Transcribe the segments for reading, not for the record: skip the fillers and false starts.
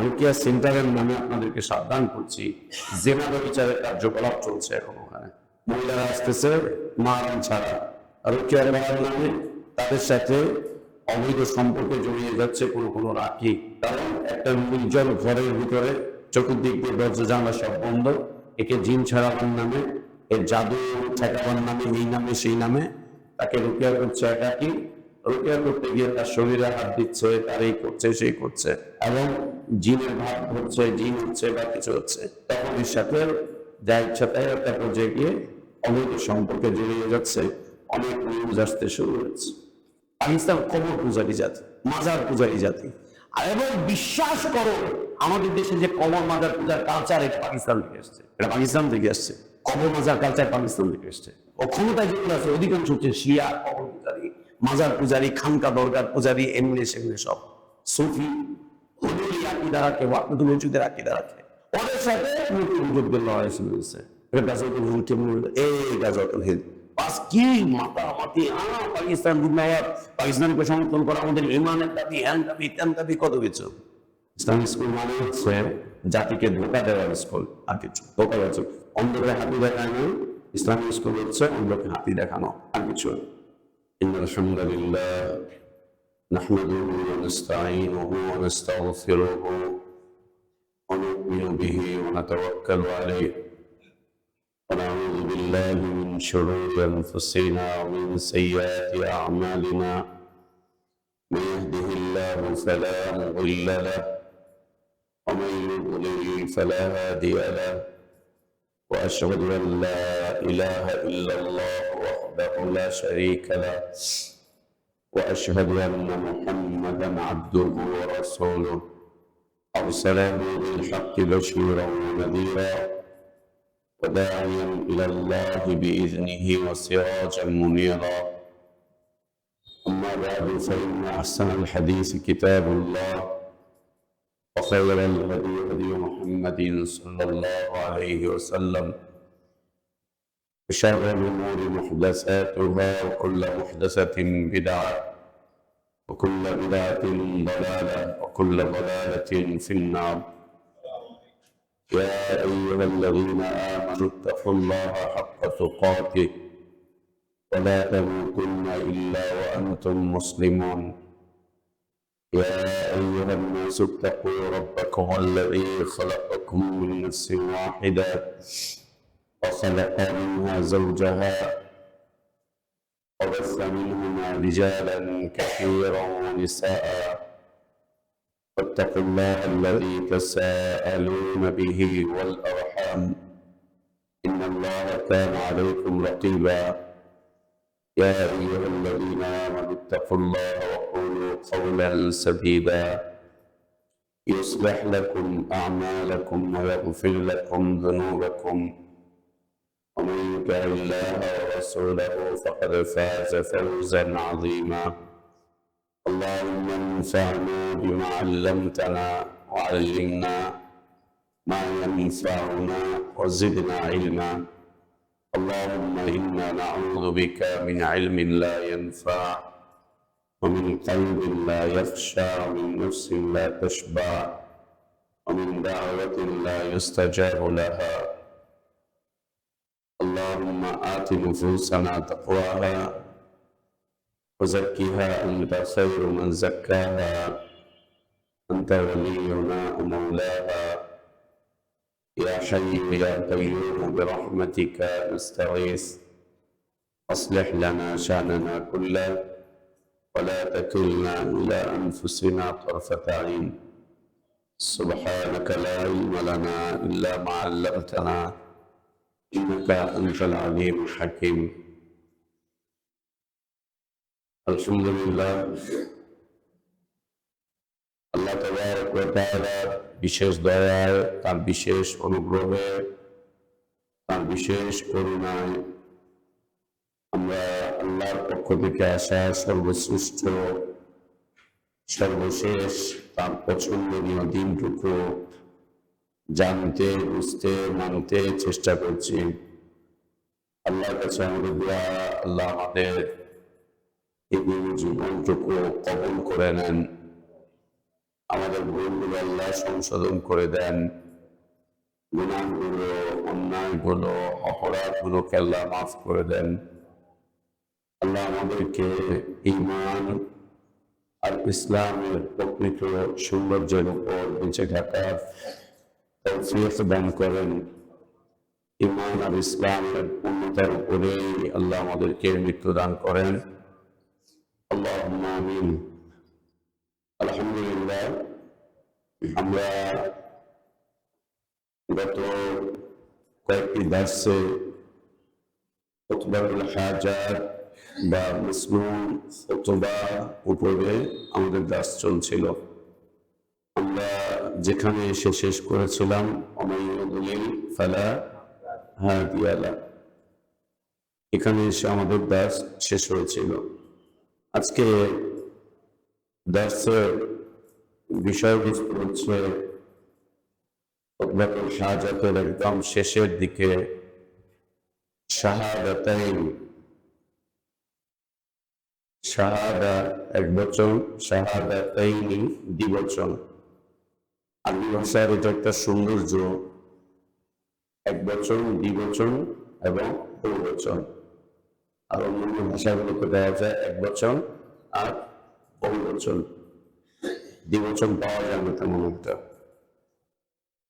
রুকিয়া সেন্টারের নামে আপনাদেরকে সাবধান করছি, জেনা বিচারের কার্যকলাপ চলছে এখন ওখানে। মহিলারা আসতেছে মারাম ছাড়া, রুকিয়ার বাবার নামে তাদের সাথে অবৈধ সম্পর্কে জড়িয়ে যাচ্ছে কোনো রাখি। কারণ একটা নির্জন ঘরের ভিতরে চতুর্দিক দিয়ে দরজা জানলা সব বন্ধ, একে জিন ছাড়াবার নামে, এর জাদু ঠেকাবার নামে, এই নামে সেই নামে তাকে রুকিয়া করছে একাকি। রুকিয়া করতে গিয়ে তার শরীরে হাত দিচ্ছে, তার এই করছে সেই করছে, এবং জিনের ভাব হচ্ছে, জিন হচ্ছে বা কিছু হচ্ছে, তখন এর সাথে যা ইচ্ছা তাই একটা পর্যায়ে গিয়ে অবৈধ সম্পর্কে জড়িয়ে যাচ্ছে। অনেক নিউজ আসতে শুরু হয়েছে। পাকিস্তান কবর পূজারী জাতি, মাজার পূজারী জাতি। আর এবং বিশ্বাস করো, আমাদের দেশে যে কবর মাজার পূজার কালচার, এটা পাকিস্তান থেকে আসছে, এটা পাকিস্তান থেকে আসছে। কবর মাজার কালচার পাকিস্তান থেকে আসছে। ও ক্ষমতায় যেগুলো আছে অধিকাংশ হচ্ছে শিয়া কবর পূজারী, মাজার পূজারী, খানকা দরগার পূজারী, এমনি সেমনি সব সুফি হুজুরি আকীদা রাখে, ওয়াহদাতুল ওজুদের আকীদা রাখে। ওদের সাথে মুক্তিযুদ্ধের লড়াই শুরু হয়েছে। এটা গাজওয়াতুল হিন্দ, এই গাজওয়াতুল হিন্দ বাস কি মাতামাতি। পাকিস্তান পাকিস্তানকে সমর্থন করা আমাদের ইমানের দাবি, হ্যান দাবি, ত্যান দাবি, কত কিছু। ইসলামিক স্কুল মানে হচ্ছে জাতিকে ধোকা দেওয়ার স্কুল, আর কিছু ধোকা দেওয়া। অন্ধকে হাতি দেখানো ইসলামিক স্কুল হচ্ছে অন্ধকে হাতি দেখানো, আর কিছু। ইন্নাল হামদুলিল্লাহ নাহমাদুহু ওয়া নাস্তাঈনুহু ওয়া নাস্তাগফিরুহু ওয়া নু'মিনু বিহি ওয়া নাতাওয়াক্কালু আলাইহি ونعوذ بالله من شرور أنفسنا ومن سيئات أعمالنا من يهده الله فلا مضل له ومن يضلل فلا هادي له وأشهد أن لا إله إلا الله وحده لا شريك له وأشهد أن محمدا عبده ورسوله أرسله بالحق بشيرا ونذيرا وداعيا إلى الله بإذنه وسراجا منيرا. أما بعد فإن أحسن الحديث كتاب الله وخير الهدي هدي محمد صلى الله عليه وسلم وشر الأمور محدثاتها وكل محدثة بدعة وكل بدعة ضلالة وكل ضلالة في النار. يا أيها الذين آمنوا اتقوا الله حق تقاته ولا تموتن إلا وأنتم مسلمون. يا أيها الناس اتقوا ربكم الذي خلقكم من نفس واحدة وخلق منها زوجها وبث منهما رجالا كثيرا ونساء واتقوا الله الذي تساءلون به والأرحام إن الله كان عليكم رقيبا. يا أيها الذين آمنوا اتقوا الله وقولوا قولا سديدا يصلح لكم أعمالكم ويغفر لكم ذنوبكم ومن يطع الله ورسوله فقد فاز فوزا عظيما. اللهم انفعنا بما علمتنا وعلمنا ما ينفعنا وزدنا علما. اللهم إنا نعوذ بك من علم لا ينفع ومن قلب لا يخشى ومن نفس لا تشبع ومن دعوة لا يستجاب لها. اللهم آت نفوسنا تقواها وزكها أنت خير من زكاها أنت ولينا ومولاها. يا حي يا قيوم برحمتك نستغيث أصلح لنا شأننا كله ولا تكلنا إلى أنفسنا طرفة عين. سبحانك لا علم لنا إلا ما علمتنا إنك أنت العليم الحكيم. আলহামদুলিল্লাহ, আল্লাহ তাবারক ওয়া তাআলা বিশেষ দয়ায়, তার বিশেষ অনুগ্রহে, তার বিশেষ করুণায় আমরা আল্লাহর পক্ষ থেকে আসা সর্বশ্রেষ্ঠ সর্বশেষ তার পছন্দনীয় দিনটুকু জানতে, বুঝতে, মানতে চেষ্টা করছি। আল্লাহর কাছে আমাদের দোয়া, আল্লাহ আমাদের এই জীবনটুকু কবুল করে নেন। আমাদের ভুলগুলো আল্লাহ সংশোধন করে দেন, গুনাহগুলো, অন্যায়গুলো, অপরাধগুলোকে আল্লাহ মাফ করে দেন। আল্লাহ আমাদেরকে ঈমান আর ইসলামের প্রকৃত সৌন্দর্যের উপর বেঁচে থাকার তৌফিক দান করেন। ঈমান আর ইসলামের পূর্ণতার উপরেই আল্লাহ আমাদেরকে মৃত্যু দান করেন। আল্লাহুম্মা আমিন। আলহামদুলিল্লাহ, আমরা গত কয়েকটি দার্সে খুতবাতুল হাজাত বা মাসনুন খুতবা উপরে আমাদের দাস চলছিল। আমরা যেখানে এসে শেষ করেছিলাম ওমান ইউদ্লিল ফালা হাদিয়া লাহ, এখানে এসে আমাদের দাস শেষ হয়েছিল। আজকে দার্সের বিষয়বস্তু হচ্ছে খুতবাতুল হাজাতের একদম শেষের দিকে শাহাদাতাইন। শাহাদা এক বচন, শাহাদাতাইনি দ্বিবচন। আরবি ভাষার এটা একটা সৌন্দর্য, এক বচন, দ্বিবচন এবং বহুবচন। আর অন্যান্য ভাষাগুলোকে দেখা যায় এক বচন আর বহুবচন, দ্বিবচন পাওয়া যায় না তেমন একটা।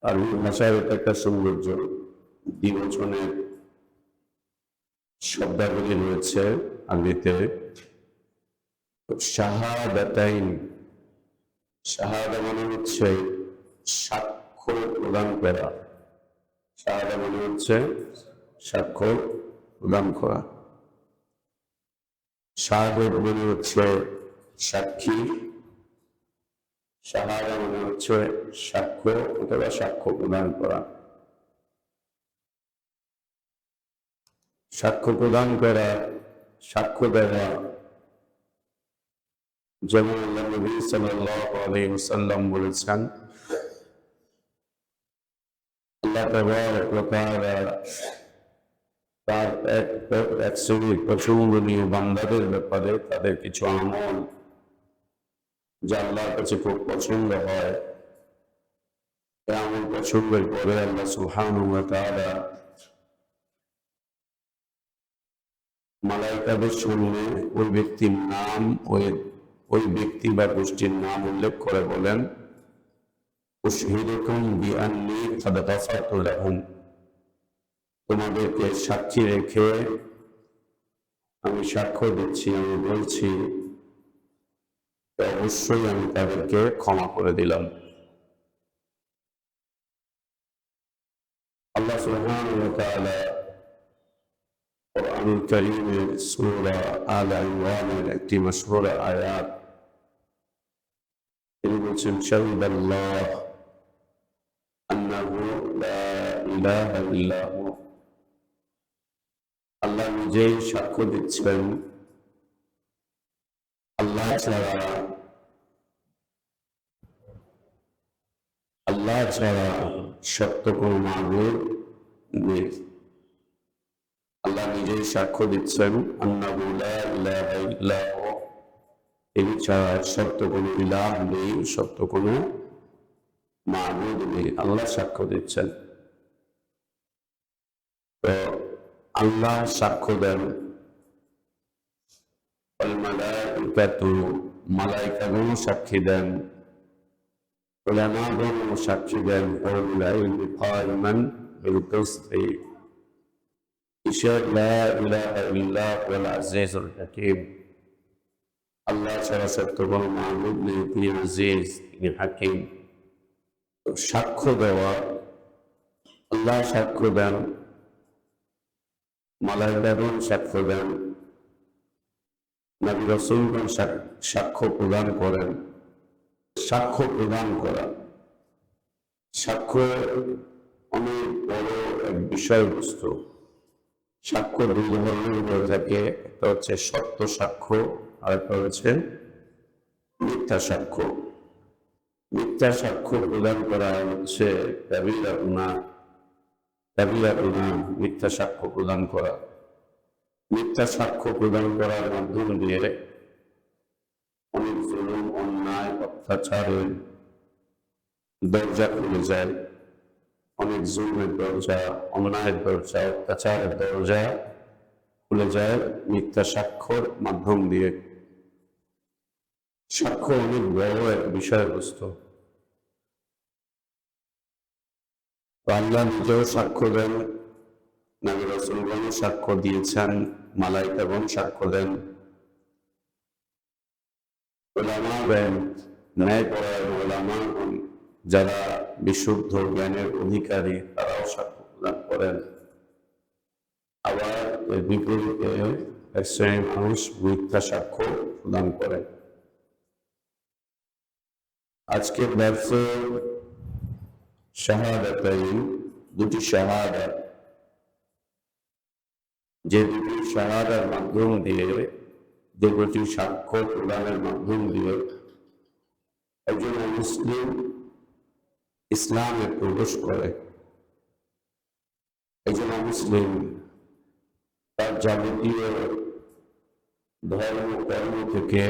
আরবি ভাষায় এটা একটা সৌন্দর্য, দ্বিবচনের শব্দাবলী রয়েছে আরবিতে। শাহাদাতাইন, শাহাদা মানে হচ্ছে সাক্ষ্য প্রদান করা। শাহাদা মানে হচ্ছে সাক্ষ্য প্রদান করা। শাহাদত মানে হচ্ছে সাক্ষী। শাহাদা মানে হচ্ছে সাক্ষ্য অথবা সাক্ষ্য প্রদান করা। সাক্ষ্য প্রদান করা, সাক্ষ্য দেওয়া। যেমন আল্লাহ নবী সাল্লাল্লাহু আলাইহি ওয়াসাল্লাম বলেছেন, আল্লাহ তাবারক ওয়া তাআলা তার এক শ্রেণীর পছন্দনীয় বান্দাদের ব্যাপারে তাদের কিছু আমল যা আল্লাহর কাছে খুব পছন্দ হয়, এই আমল পছন্দের পরে আল্লাহ সুবহানাহু ওয়া তাআলা মালাইকাদের সামনে ওই ব্যক্তির নাম, ওই ব্যক্তি বা গোষ্ঠীর নাম উল্লেখ করে বলেন, উশহিদুকুম বিআন্নী কাদ গাফারতু লাহুম, তোমাদেরকে সাক্ষী রেখে আমি সাক্ষ্য দিচ্ছি, আমি বলছি অবশ্যই আমি তাদেরকে ক্ষমা করে দিলাম। আল্লাহ সুবহানাহু ওয়া তাআলা কুরআনুল কারীমের সূরা আল ইমরানের একটি মাশহুর আয়াত, তিনি বলছেন, শাহিদাল্লাহ আন্নাহু লা ইলাহা ইল্লা হু, আল্লাহ নিজেই সাক্ষ্য দিচ্ছেন আল্লাহ ছাড়া সত্য কোনো মাবুদ নেই। আল্লাহ নিজেই সাক্ষ্য দিচ্ছেন আন্নাহু লা ইলাহা ইল্লা হু, তিনি ছাড়া সত্য কোনো ইলাহ নেই, সত্য কোনো মাবুদ নেই। আল্লাহ সাক্ষ্য দিচ্ছেন। তো আল্লাহ সাক্ষ্য দেন, মালাইকাগণ সাক্ষী দেন, উলামাগণ সাক্ষী দেন, আল্লাহ ছাড়া সত্য কোনো মাবুদ নেই, তিনি আজিজ, তিনি হাকিম। সাক্ষ্য দেওয়া, আল্লাহ সাক্ষ্য দেন, মালাইকাগণ সাক্ষ্য দেন, নবী রাসূলগণ সাক্ষ্য প্রদান করেন। সাক্ষ্য প্রদান করা, সাক্ষ্য অনেক বড় এক বিষয়বস্তু। সাক্ষ্য দুই ধরনের হয়ে থাকে, একটা হচ্ছে সত্য সাক্ষ্য আর একটা হচ্ছে মিথ্যা সাক্ষ্য। মিথ্যা সাক্ষ্য প্রদান করা হচ্ছে কাবীরা গুনাহ, মিথ্যা সাক্ষ্য প্রদান করা। মিথ্যা সাক্ষ্য প্রদান করার মাধ্যম দিয়ে অনেক জুলুম, অন্যায়, অত্যাচারের দরজা খুলে যায়, অনেক জুলমের দরজা, অন্যায়ের দরজা, অত্যাচারের দরজা খুলে যায় মিথ্যা সাক্ষ্যর মাধ্যম দিয়ে। সাক্ষ্য অনেক বড় এক বিষয়বস্তু। আল্লাহ নিজেও সাক্ষ্য দেন, নবী রাসূলগণ সাক্ষ্য দিয়েছেন, মালায়েকাগণ সাক্ষ্য দেন, উলামা দেন, ন্যায়পরায়ণ উলামাগণ যারা বিশুদ্ধ জ্ঞানের অধিকারী তারাও সাক্ষ্য প্রদান করেন। আবার এর বিপরীতে এক শ্রেণীর মানুষ মিথ্যা সাক্ষ্য প্রদান করেন। আজকের ব্যবসা শাহাদাতাইন, দুটি শাহাদাত, যে দুটি শাহাদার মাধ্যম দিয়ে, যে দুটি সাক্ষ্য প্রদানের মাধ্যম দিয়ে একজন মুসলিম ইসলামে প্রবেশ করে। একজন মুসলিম তার যাবতীয় ধর্ম কর্ম থেকে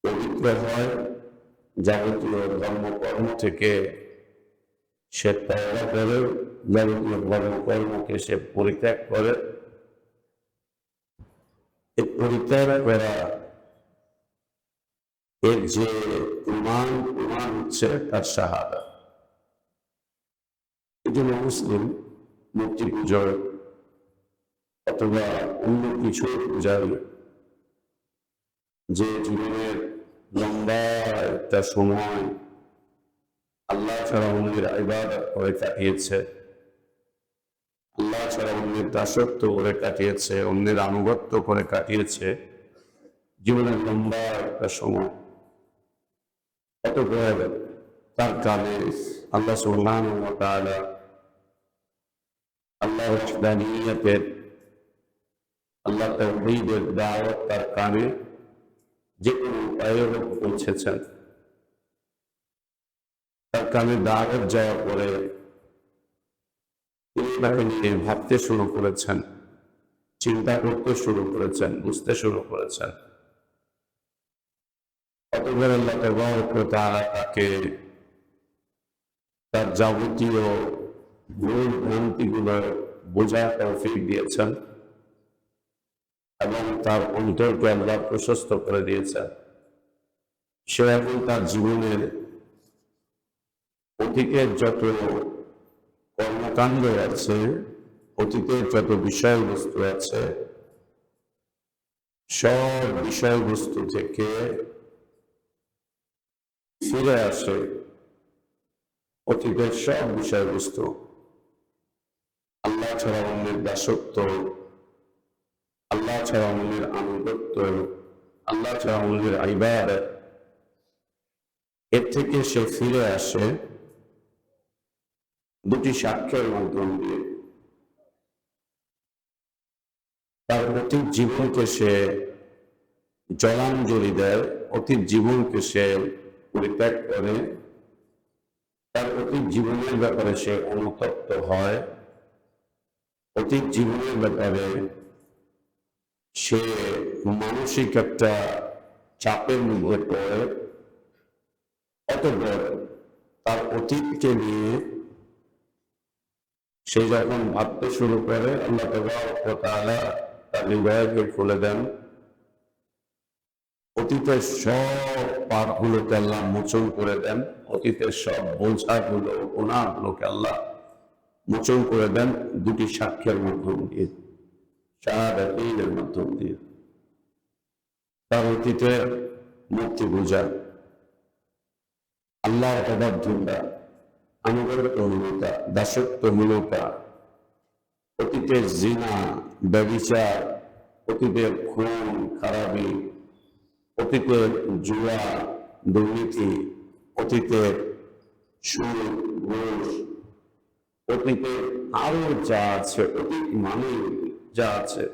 পবিত্র হয়, যাবতীয় ধর্মকর্ম থেকে সে তওবা করে, যাবতীয় ধর্মকর্মকে সে পরিত্যাগ করে। এই পরিত্যাগ করা এর যে প্রমাণ হচ্ছে তার শাহাদা। এই জন্য মুসলিম মূর্তি পূজার অথবা অন্য কিছু পূজার যে জীবনের লম্বা একটা সময় আল্লাহ ছাড়া অন্যের ইবাদত করে কাটিয়েছে, আল্লাহ ছাড়া অন্যের দাসত্ব করে কাটিয়েছে, অন্যের আনুগত্য করে কাটিয়েছে, জীবনের লম্বা একটা সময়, অতঃপর তার কানে আল্লাহ সুবহানাহু ওয়া তাআলা আল্লাহ ওয়াহদানিয়তের, আল্লাহ তাওহীদের দাওয়াত তার কানে যে কোনো উপায়ে পৌঁছেছেন। তার কানে দাওয়াত যাওয়ার পরে তিনি ভাবতে শুরু করেছেন, চিন্তা করতে শুরু করেছেন, বুঝতে শুরু করেছেন। অতঃপর আল্লাহ তাবারক ওয়া তাআলা তাকে তার যাবতীয় ভুল ভ্রান্তিগুলো বোঝার তৌফিক দিয়েছেন এবং তার অন্তরকে আল্লাহ প্রশস্ত করে দিয়েছেন। সে এখন তার জীবনের অতীতের যত কর্মকাণ্ড আছে, অতীতের যত বিষয়বস্তু আছে, সব বিষয়বস্তু থেকে ফিরে আসে। অতীতের সব বিষয়বস্তু, আল্লাহ ছাড়া অন্যের দাসত্ব, আল্লাহ ছাড়া অন্যের আনুগত্য, আল্লাহ ছাড়া অন্যের ইবাদত, এর থেকে সে ফিরে আসে দুটি সাক্ষ্যের মাধ্যম দিয়ে। তার অতীত জীবনকে সে জলাঞ্জলি দেয়, অতীত জীবনকে সে পরিত্যাগ করে, তার অতীত জীবনের ব্যাপারে সে অনুতপ্ত হয়, অতীত জীবনের ব্যাপারে সে মানসিক একটা চাপের মধ্যে পড়ে। অতঃপর তার অতীতকে নিয়ে সে যখন ভাবতে শুরু করে, আল্লাহ তাবারক ওয়া তাআলা তার হৃদয়কে খুলে দেন, অতীতের সব পাপগুলোকে আল্লাহ মোচন করে দেন, অতীতের সব বোঝাগুলো, গুনাহগুলোকে আল্লাহ মোচন করে দেন দুটি সাক্ষ্যের মাধ্যম দিয়ে, শাহাদাতাইনের মাধ্যম দিয়ে। তার অতীতের মূর্তি পূজা, আল্লাহর অবাধ্যতা, আনুগত্যহীনতা, দাসত্বহীনতা, অতীতের জিনা, ব্যভিচার, অতীতের খুন খারাপি, অতীতের জুয়া, দুর্নীতি, অতীতের সুদ, ঘুষ, অতীতে আরো যা আছে, অতীত মানে যা আছে,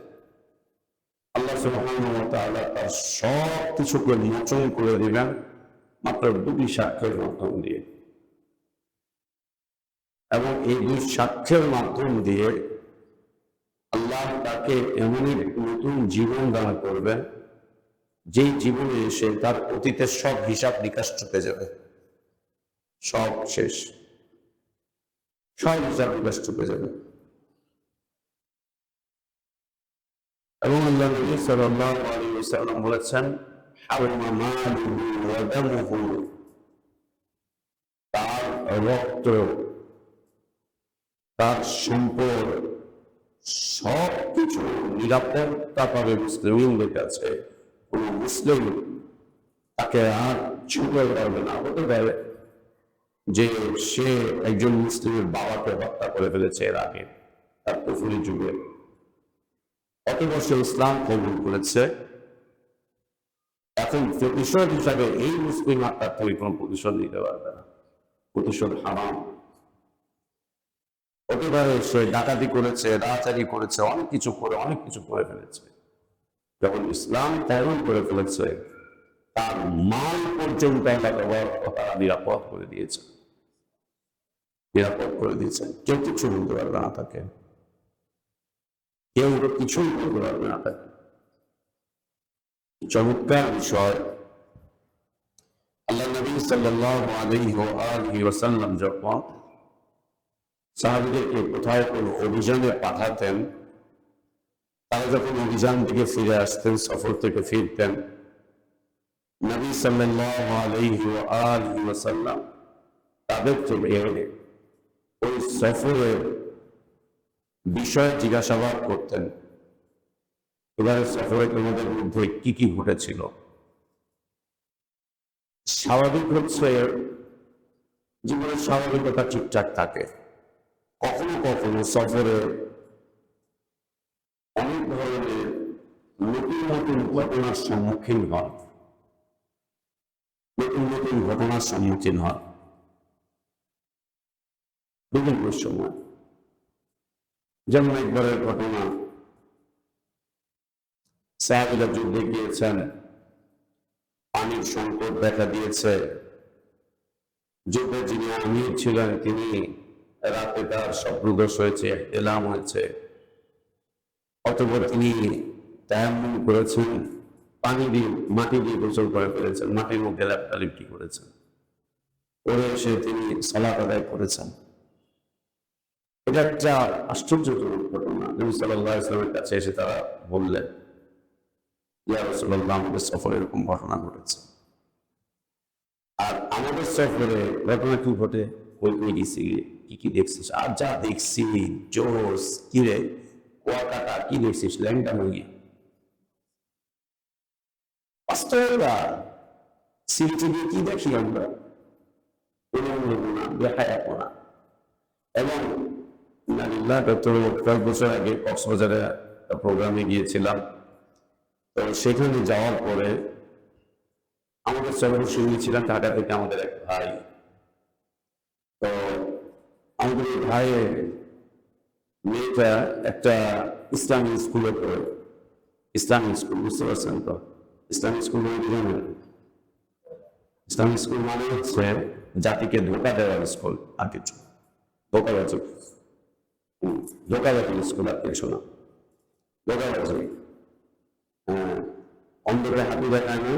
আল্লাহ সুবহানাহু ওয়া তাআলা তার সব কিছুকে মোচন করে দিবেন মাত্র দুটি সাক্ষ্যের মাধ্যম দিয়ে। এবং এই দুই সাক্ষ্যের মাধ্যম দিয়ে আল্লাহ তাকে এমন এক নতুন জীবন দান করবেন, যেই জীবনে সে তার অতীতের সব হিসাব নিকাশ চুকে যাবে। সব শেষ, সব হিসাব নিকাশ চুকে যাবে। এবং আল্লাহ নবী সাল্লাল্লাহু আলাইহি ওয়াসাল্লাম বলেছেন, হারামা মালুহু ওয়া দামুহু, তার রক্ত, তার সম্পদ, সবকিছু নিরাপত্তা পাবে মুসলিমদের কাছে। কোন মুসলিম তাকে আর ছুঁতে পারবে না। হতে পারে যে সে একজন মুসলিমের বাবাকে হত্যা করে ফেলেছে এর আগে, তার কুফরি যুগে, অতঃপর সে ইসলাম কবুল করেছে। এখন প্রতিশোধ হিসাবে এই মুসলিম আত্মার থেকে কোনো প্রতিশোধ নিতে পারবে না, প্রতিশোধ হারাম। হতে পারে সে ডাকাতি করেছে, রাজারি করেছে, অনেক কিছু করে ফেলেছে। যখন ইসলাম ত্যাগন করে ফেলেছে, তার মাল পর্যন্ত তারা নিরাপদ করে দিয়েছে, কেউ কিছু বলতে পারবে না তাকে, কেউ কিছুই বলতে পারবে না তাকে। চমৎকার বিষয়, আল্লাহ নবী সাল্লাল্লাহু আলাইহি ওয়াসাল্লাম যখন সাহাবীদেরকে কোথায় কোনো অভিযানে পাঠাতেন, তারা যখন অভিযান থেকে ফিরে আসতেন, সফর থেকে ফিরতেন, নবী সাল্লাল্লাহু আলাইহি ওয়াসাল্লাম তাদেরকে ওই সফরের বিষয়ে জিজ্ঞাসাবাদ করতেন। এবারে সফরে তোমাদের মধ্যে কি কি ঘটেছিল? স্বাভাবিক হচ্ছে জীবনের স্বাভাবিকতা ঠিকঠাক থাকে, কখনো কখনো সফরে অনেক ধরনের নতুন নতুন ঘটনার সম্মুখীন হন, বিভিন্ন সময়। যেমন একবারের ঘটনা, সাহাবীরা যুদ্ধে গিয়েছেন, পানির সংকট দেখা দিয়েছে। যুদ্ধে যিনি আমির ছিলেন তিনি রাতে তার স্বপ্নদোষ হয়েছে, এলাম হয়েছে। অতঃপর তিনি তায়াম্মুম করেছেন, পানি দিয়ে মাটি দিয়ে গোসল করে ফেলেছেন, মাটির মধ্যে লেপটালিপটি করেছেন, করে এসে তিনি সালাত আদায় করেছেন। এটা একটা আশ্চর্যজনক ঘটনা। নবী সাল্লাল্লাহু আলাইহি ওয়াসাল্লামের কাছে এসে তারা বললেন, ইয়া রাসূলুল্লাহ, আমাদের সফরে এরকম ঘটনা ঘটেছে। আর আমাদের সফরে ঘটনা কি ঘটে? ওই গেছি, কি দেখছিস? আর যা দেখছি, জোস কিরে, কুয়াকাটা, কি দেখছিস? ল্যাংটা মুরগি, বাস্তবতা সিরিজে কি দেখি আমরা, দেখায় না। এবং কয়েক বছর আগে কক্সবাজারে প্রোগ্রামে গিয়েছিলাম। তো সেখানে যাওয়ার পরে আমাদের সবাই সঙ্গী ছিলেন ঢাকা থেকে আমাদের এক ভাই। তো আমাদের ভাইয়ের মেয়েটা একটা ইসলামিক স্কুলে পড়ে, ইসলামিক স্কুল, বুঝতে পারছেন তো? ইসলামিক স্কুল মানে জানেন? ইসলামিক স্কুল মানে হচ্ছে জাতিকে ধোকা দেওয়ার স্কুল, আর কিছু ধোকাবাজি স্কুল, আর কিছু না। ধোকাবাজি, অন্ধকে হাতি দেখানো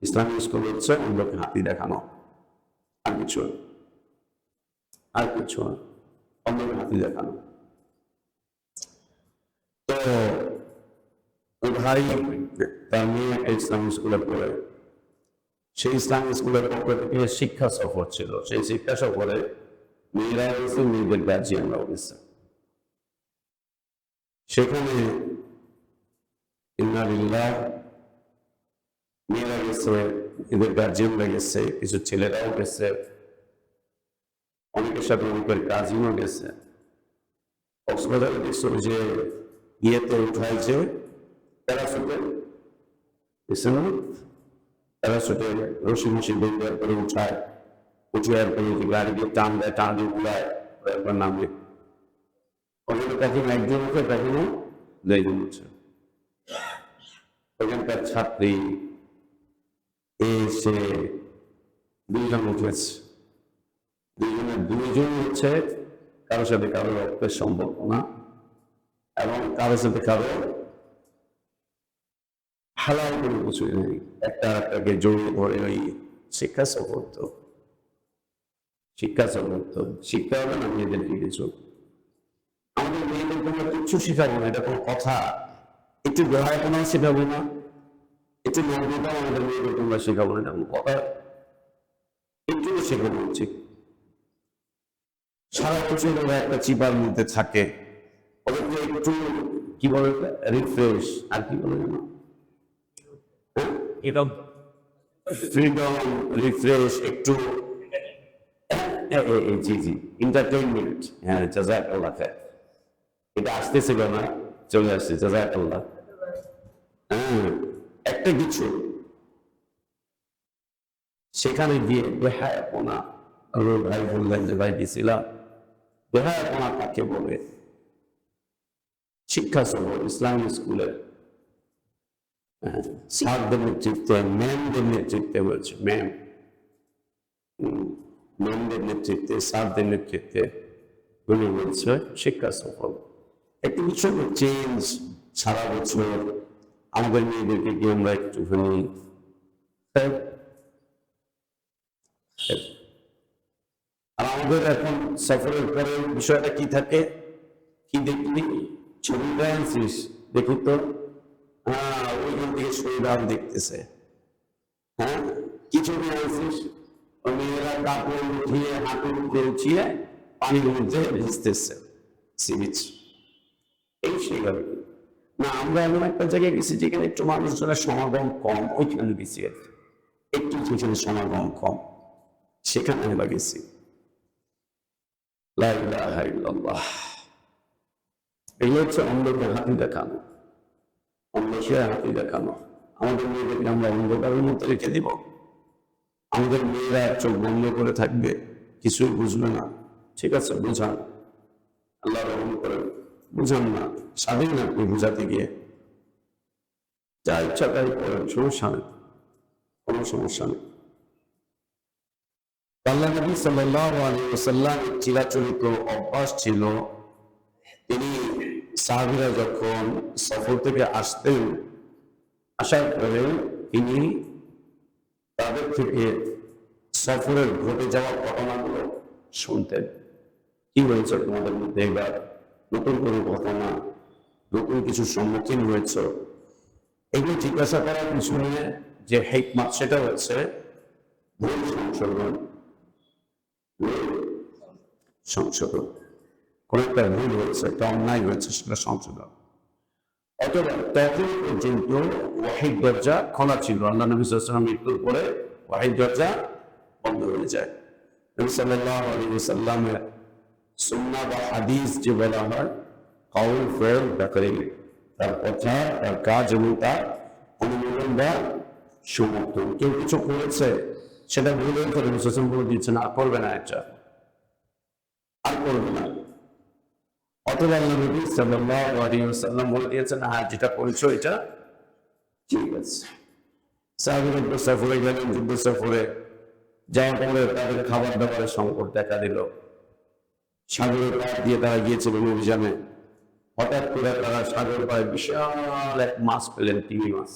ইসলামিক স্কুল হচ্ছে অন্ধকে হাতি দেখানো, আর কিছু অন্ধকে হাতি দেখানো। তো ওই ভাই তার মেয়ে ইসলামিক স্কুলে পড়ে, সেই ইসলামিক স্কুলের পক্ষ থেকে শিক্ষা সফর ছিল। সেই শিক্ষা সফরে মেয়েরা গেছে, মেয়েদের গার্জিয়ানরাও গেছে। সেখানে মেয়েরা গেছে, এদের গার্জিয়ানরা গেছে, কিছু ছেলেরাও গেছে, অনেকের সাথে অনেকের কাজিনও গেছে। কক্সবাজারে দেখছো যে ইয়েতে উঠাইছে প্যারাসুটে, প্যারাসুটে রশি বের করে উঠায়, উঠে গাড়ি দিয়ে টান দেয়, টান দিয়ে উড়ায়, একবার নামে ওখানে দেখেন একজন উঠে, দেখেন দুইজন উঠছে। ওখানকার ছাত্রী এসে দুইজন উঠেছে, দুইজন হচ্ছে কারোর সাথে কারো রক্তের সম্পর্ক না, এবং কারোর সাথে কারো হালাল কোনো কিছুই নেই। একটাকে জড়িয়ে ধরে ওই শিক্ষা সফর। তো শিক্ষা সমর্থ শিক্ষা হবে না মেয়েদেরকে কিছু। আমাদের মেয়েদেরকে আমরা কিচ্ছু শিখাবো না, এটা কোনো কথা? একটু ব্যবহারপনা শেখাবো না, একটু নম্রতাও আমাদের মেয়েদেরকে আমরা শেখাবো না, এটা কোনো কথা? একটু শেখানো উচিত। সারা বছর ওরা একটা চিপার মধ্যে থাকে, ওদেরকে একটু কি বলে রিফ্রেশ, আর কি বলে জানো, এরকম ফ্রিডম, রিফ্রেশ, একটু জি জি এন্টারটেইনমেন্ট। হ্যাঁ, জাযাকাল্লাহ খায়ের। এটা আসতেছে না, চলে আসছে, জাযাকাল্লাহ। হ্যাঁ, একটা কিছু সেখানে গিয়ে বেহায়াপনা। ভাই বললেন যে ভাই দিছিলাম, বেহায়াপনা কাকে বলে? শিক্ষা সফর ইসলামী স্কুলে স্যারদের নেতৃত্বে, ম্যামদের নেতৃত্বে বলছে, ম্যামদের নেতৃত্বে, স্যারদের নেতৃত্বে উনি বলছে শিক্ষা সফর। একটু কিছু চেঞ্জ সারা বছর আমাদের মেয়েদেরকে কি আমরা একটুখানি আর আমাদের এখন সফরের পরে বিষয়টা কি থাকে, কি দেখলি ছবিটা আনছিস, দেখি তো, ওইখান থেকে শরীর দেখতেছে। হ্যাঁ, কি ছবি আনছিস? মেয়েরা কাপড় উঠিয়ে হাঁটুর উপরে উঠিয়ে পানির মধ্যে ভিজতেছে, সি বিচ। এই সেভাবে না, আমরা এমন একটা জায়গায় গেছি যেখানে একটু মানুষজনের সমাগম কম, ওইখানে গেছি একটু, যেখানে সমাগম কম সেখানে আমরা গেছি। লা ইলাহা ইল্লাল্লাহ। এগুলো হচ্ছে অন্ধকে হাতি দেখানো, অন্ধকে হাতি দেখানো। আমাদের মেয়েদেরকে আমরা অন্ধকারের মধ্যে রেখে দিব? আমাদের মেয়েরা চোখ বন্ধ করে থাকবে, কিছুই বুঝবে না? ঠিক আছে, বুঝান, আল্লাহ রহম করেন, বুঝান না, স্বাধীন না আপনি বুঝাতে গিয়ে, যা ইচ্ছা তাই করেন, সমস্যা নেই, কোনো সমস্যা নেই। আল্লাহ নবী সাল্লাল্লাহু আলাইহি ওয়াসাল্লাম চিরাচরিত অভ্যাস ছিল, তিনি সাহাবীরা যখন সফর থেকে আসতেন, আসার পরে তিনি তাদের থেকে সফরের ঘটে যাওয়া ঘটনাগুলো শুনতেন। কি হয়েছে তোমাদের মধ্যে এবার, নতুন কোনো ঘটনা, নতুন কিছু সম্মুখীন হয়েছে, এগুলো জিজ্ঞাসা করার পিছনে যে হিকমত সেটা হচ্ছে ভুল সংশোধন। কোন একটা ভুল হয়েছে, একটা অন্যায় হয়েছে, সেটা সংশোধন। অথবা তখন পর্যন্ত ওয়াহিদ দরজা খোলা ছিল, আল্লাহ নবী সাল্লাল্লাহু আলাইহি ওয়াসাল্লাম মৃত্যুর পরে ওয়াহিদ দরজা বন্ধ হয়ে যায়। নবী সাল্লাল্লাহু আলাইহি ওয়াসাল্লামের সুন্নাহ বা হাদিস যে বলা হয়, কাউল ফেল তাকরীর, তার কথা, তার কাজ এবং তার অনুমোদন বা সমর্থন। কেউ কিছু করেছে, সেটা ভুল হয়ে করে নবী সাল্লাল্লাহু আলাইহি ওয়াসাল্লাম বলে দিচ্ছেন আর করবে না, এটা আর করবে না। অথবা আল্লাহ নবী সাল্লাল্লাহু আলাইহি ওয়াসাল্লাম বলে দিয়েছেন, হ্যাঁ যেটা করেছো এটা ঠিক আছে। সাহাবীরা সফরে গেলেন, যুদ্ধ সফরে যাওয়ার পরে তাদের খাবার দাবারের সংকট দেখা দিল। সাগরের পাড় দিয়ে তারা গিয়েছিলেন অভিযানে, হঠাৎ করে তারা সাগর পাড়ে বিশাল এক মাছ পেলেন, তিমি মাছ,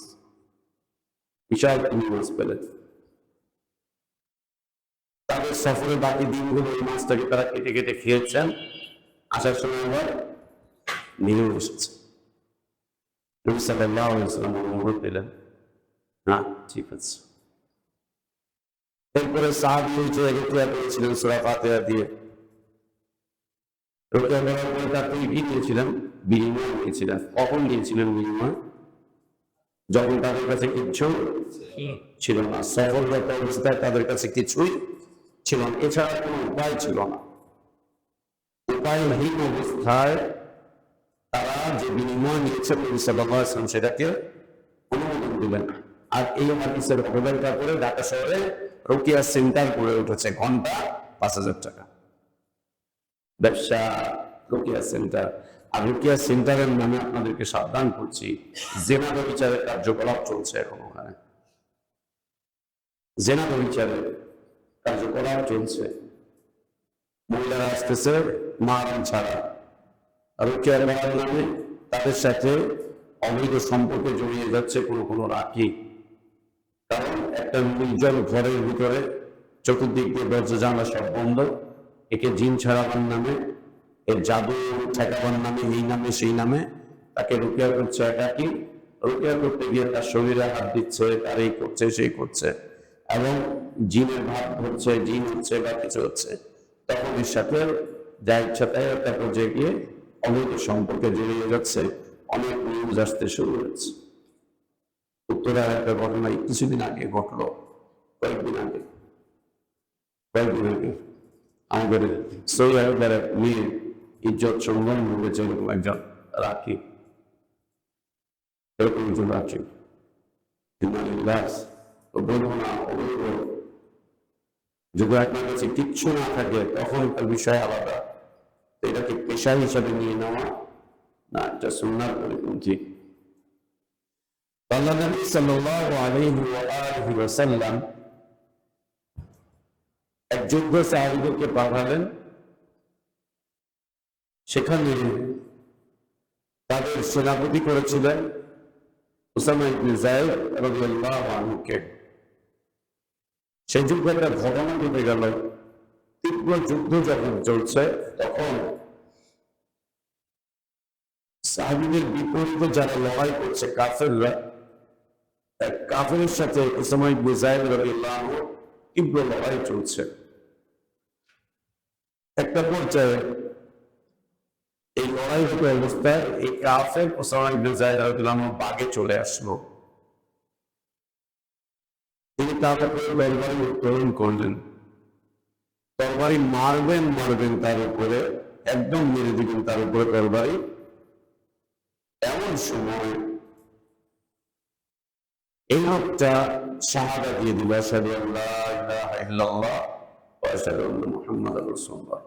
বিশাল তিমি মাছ পেলেন। তাদের সফরের বাকি দিনগুলো এই মাছটাকে তারা কেটে কেটে খেয়েছেন, আসার সময় আবার নিয়ে বসেছে। নবী সাল্লাল্লাহু আলাইহি ওয়াসাল্লাম অনুমোদন পেলেন, না ঠিক আছে। এরপরে সাহাবী রুকিয়া করেছিলেন সূরা ফাতিহা দিয়ে, রুকিয়া করার পরে তার থেকে কি দিয়েছিলেন? বিনিময় দিয়েছিলেন। কখন দিয়েছিলেন বিনিময়? যখন তাদের কাছে কিচ্ছু ছিল না, সফররত অবস্থায় তাদের কাছে কিছুই ছিল না, এছাড়া কোনো উপায় ছিল না। উপায়হীন অবস্থায় তারা যে বিনিময় নিয়েছেন, নবী সাল্লাল্লাহু আলাইহি ওয়াসাল্লাম সেটাকে অনুমোদন দিলেন। আর এই হাদিসের প্রবলেমটা করে ঢাকা শহরে রুকিয়া সেন্টার গড়ে উঠেছে, ঘন্টা 5,000 টাকা ব্যবসা, রুকিয়া সেন্টার। আর রুকিয়া সেন্টারের নামে আপনাদেরকে সাবধান করছি, জেনা বিচারের কার্যকলাপ চলছে এখন ওখানে, জেনা বিচারের কার্যকলাপ চলছে। মহিলারা আসতেছে মারাম ছাড়া, রুকিয়ার নামে তাদের সাথে অবৈধ সম্পর্কে জড়িয়ে যাচ্ছে কোনো কোনো রাখি। কারণ একটা নির্জন ঘরের ভিতরে চতুর্দিক দিয়ে দরজা জানলা সব বন্ধ, একে জিন ছাড়াবার নামে, এর জাদু ঠেকাবার নামে, এই নামে সেই নামে তাকে রুকিয়া করছে একাকি। রুকিয়া করতে গিয়ে তার শরীরে হাত দিচ্ছে, তার এই করছে সেই করছে, এবং জিনের ভাব ধরছে, জিন হচ্ছে বা কিছু হচ্ছে। তখন এর সাথে যা ইচ্ছা তাই একটা পর্যায়ে গিয়ে অবৈধ সম্পর্কে জড়িয়ে যাচ্ছে, অনেক নিউজ আসতে শুরু হয়েছে। উত্তরার একটা ঘটনা কিছুদিন আগে ঘটলো, কয়েকদিন আগে আমাদের সৌদি আরবের এক মেয়ে ইজ্জত সম্মান ভেবেছে এরকম একজন রাখি, এরকম একজন রাখি বলবো না, যদি আপনার কাছে কিচ্ছু না থাকে তখন তার বিষয় আলাদা। এটাকে পেশা হিসাবে নিয়ে নেওয়া না, এটা সুন্নাহর পরিপন্থী। আল্লাহ নবী সাল্লাল্লাহু আলাইহি ওয়া আলিহি ওয়াসাল্লাম এক যুদ্ধ সাহাবীদেরকে পাঠালেন, সেখানে তাদের সেনাপতি করেছিলেন উসামা ইবনে যায়েদ রাদিয়াল্লাহু আনহুকে। সেই যুদ্ধে একটা ঘটনা ঘটে গেল। তীব্র যুদ্ধ যখন চলছে তখন সাহাবীদের বিপরীতে যারা লড়াই করছে কাফেররা, কাফেরের সাথে উসামা ইবনে যায়েদ রাদিয়াল্লাহু আনহু তীব্র লড়াই চলছে। একটা পর্যায়ে এই লড়াই অবস্থায় এই কাফের উসামা ইবনে যায়েদ রাদিয়াল্লাহু আনহু বাগে চলে আসলো। তিনি তারপরে তরবারি উত্তোলন করলেন, তরবারি মারবেন তার উপরে, একদম মেরে দিবেন তার উপরে তরবারি। এমন সময় এই লোকটা শাহাদা দিয়ে দিল, আশহাদু আল্লা ইলাহা ইল্লাল্লাহ ওয়া আশহাদু আন্না মুহাম্মাদার রাসূলুল্লাহ।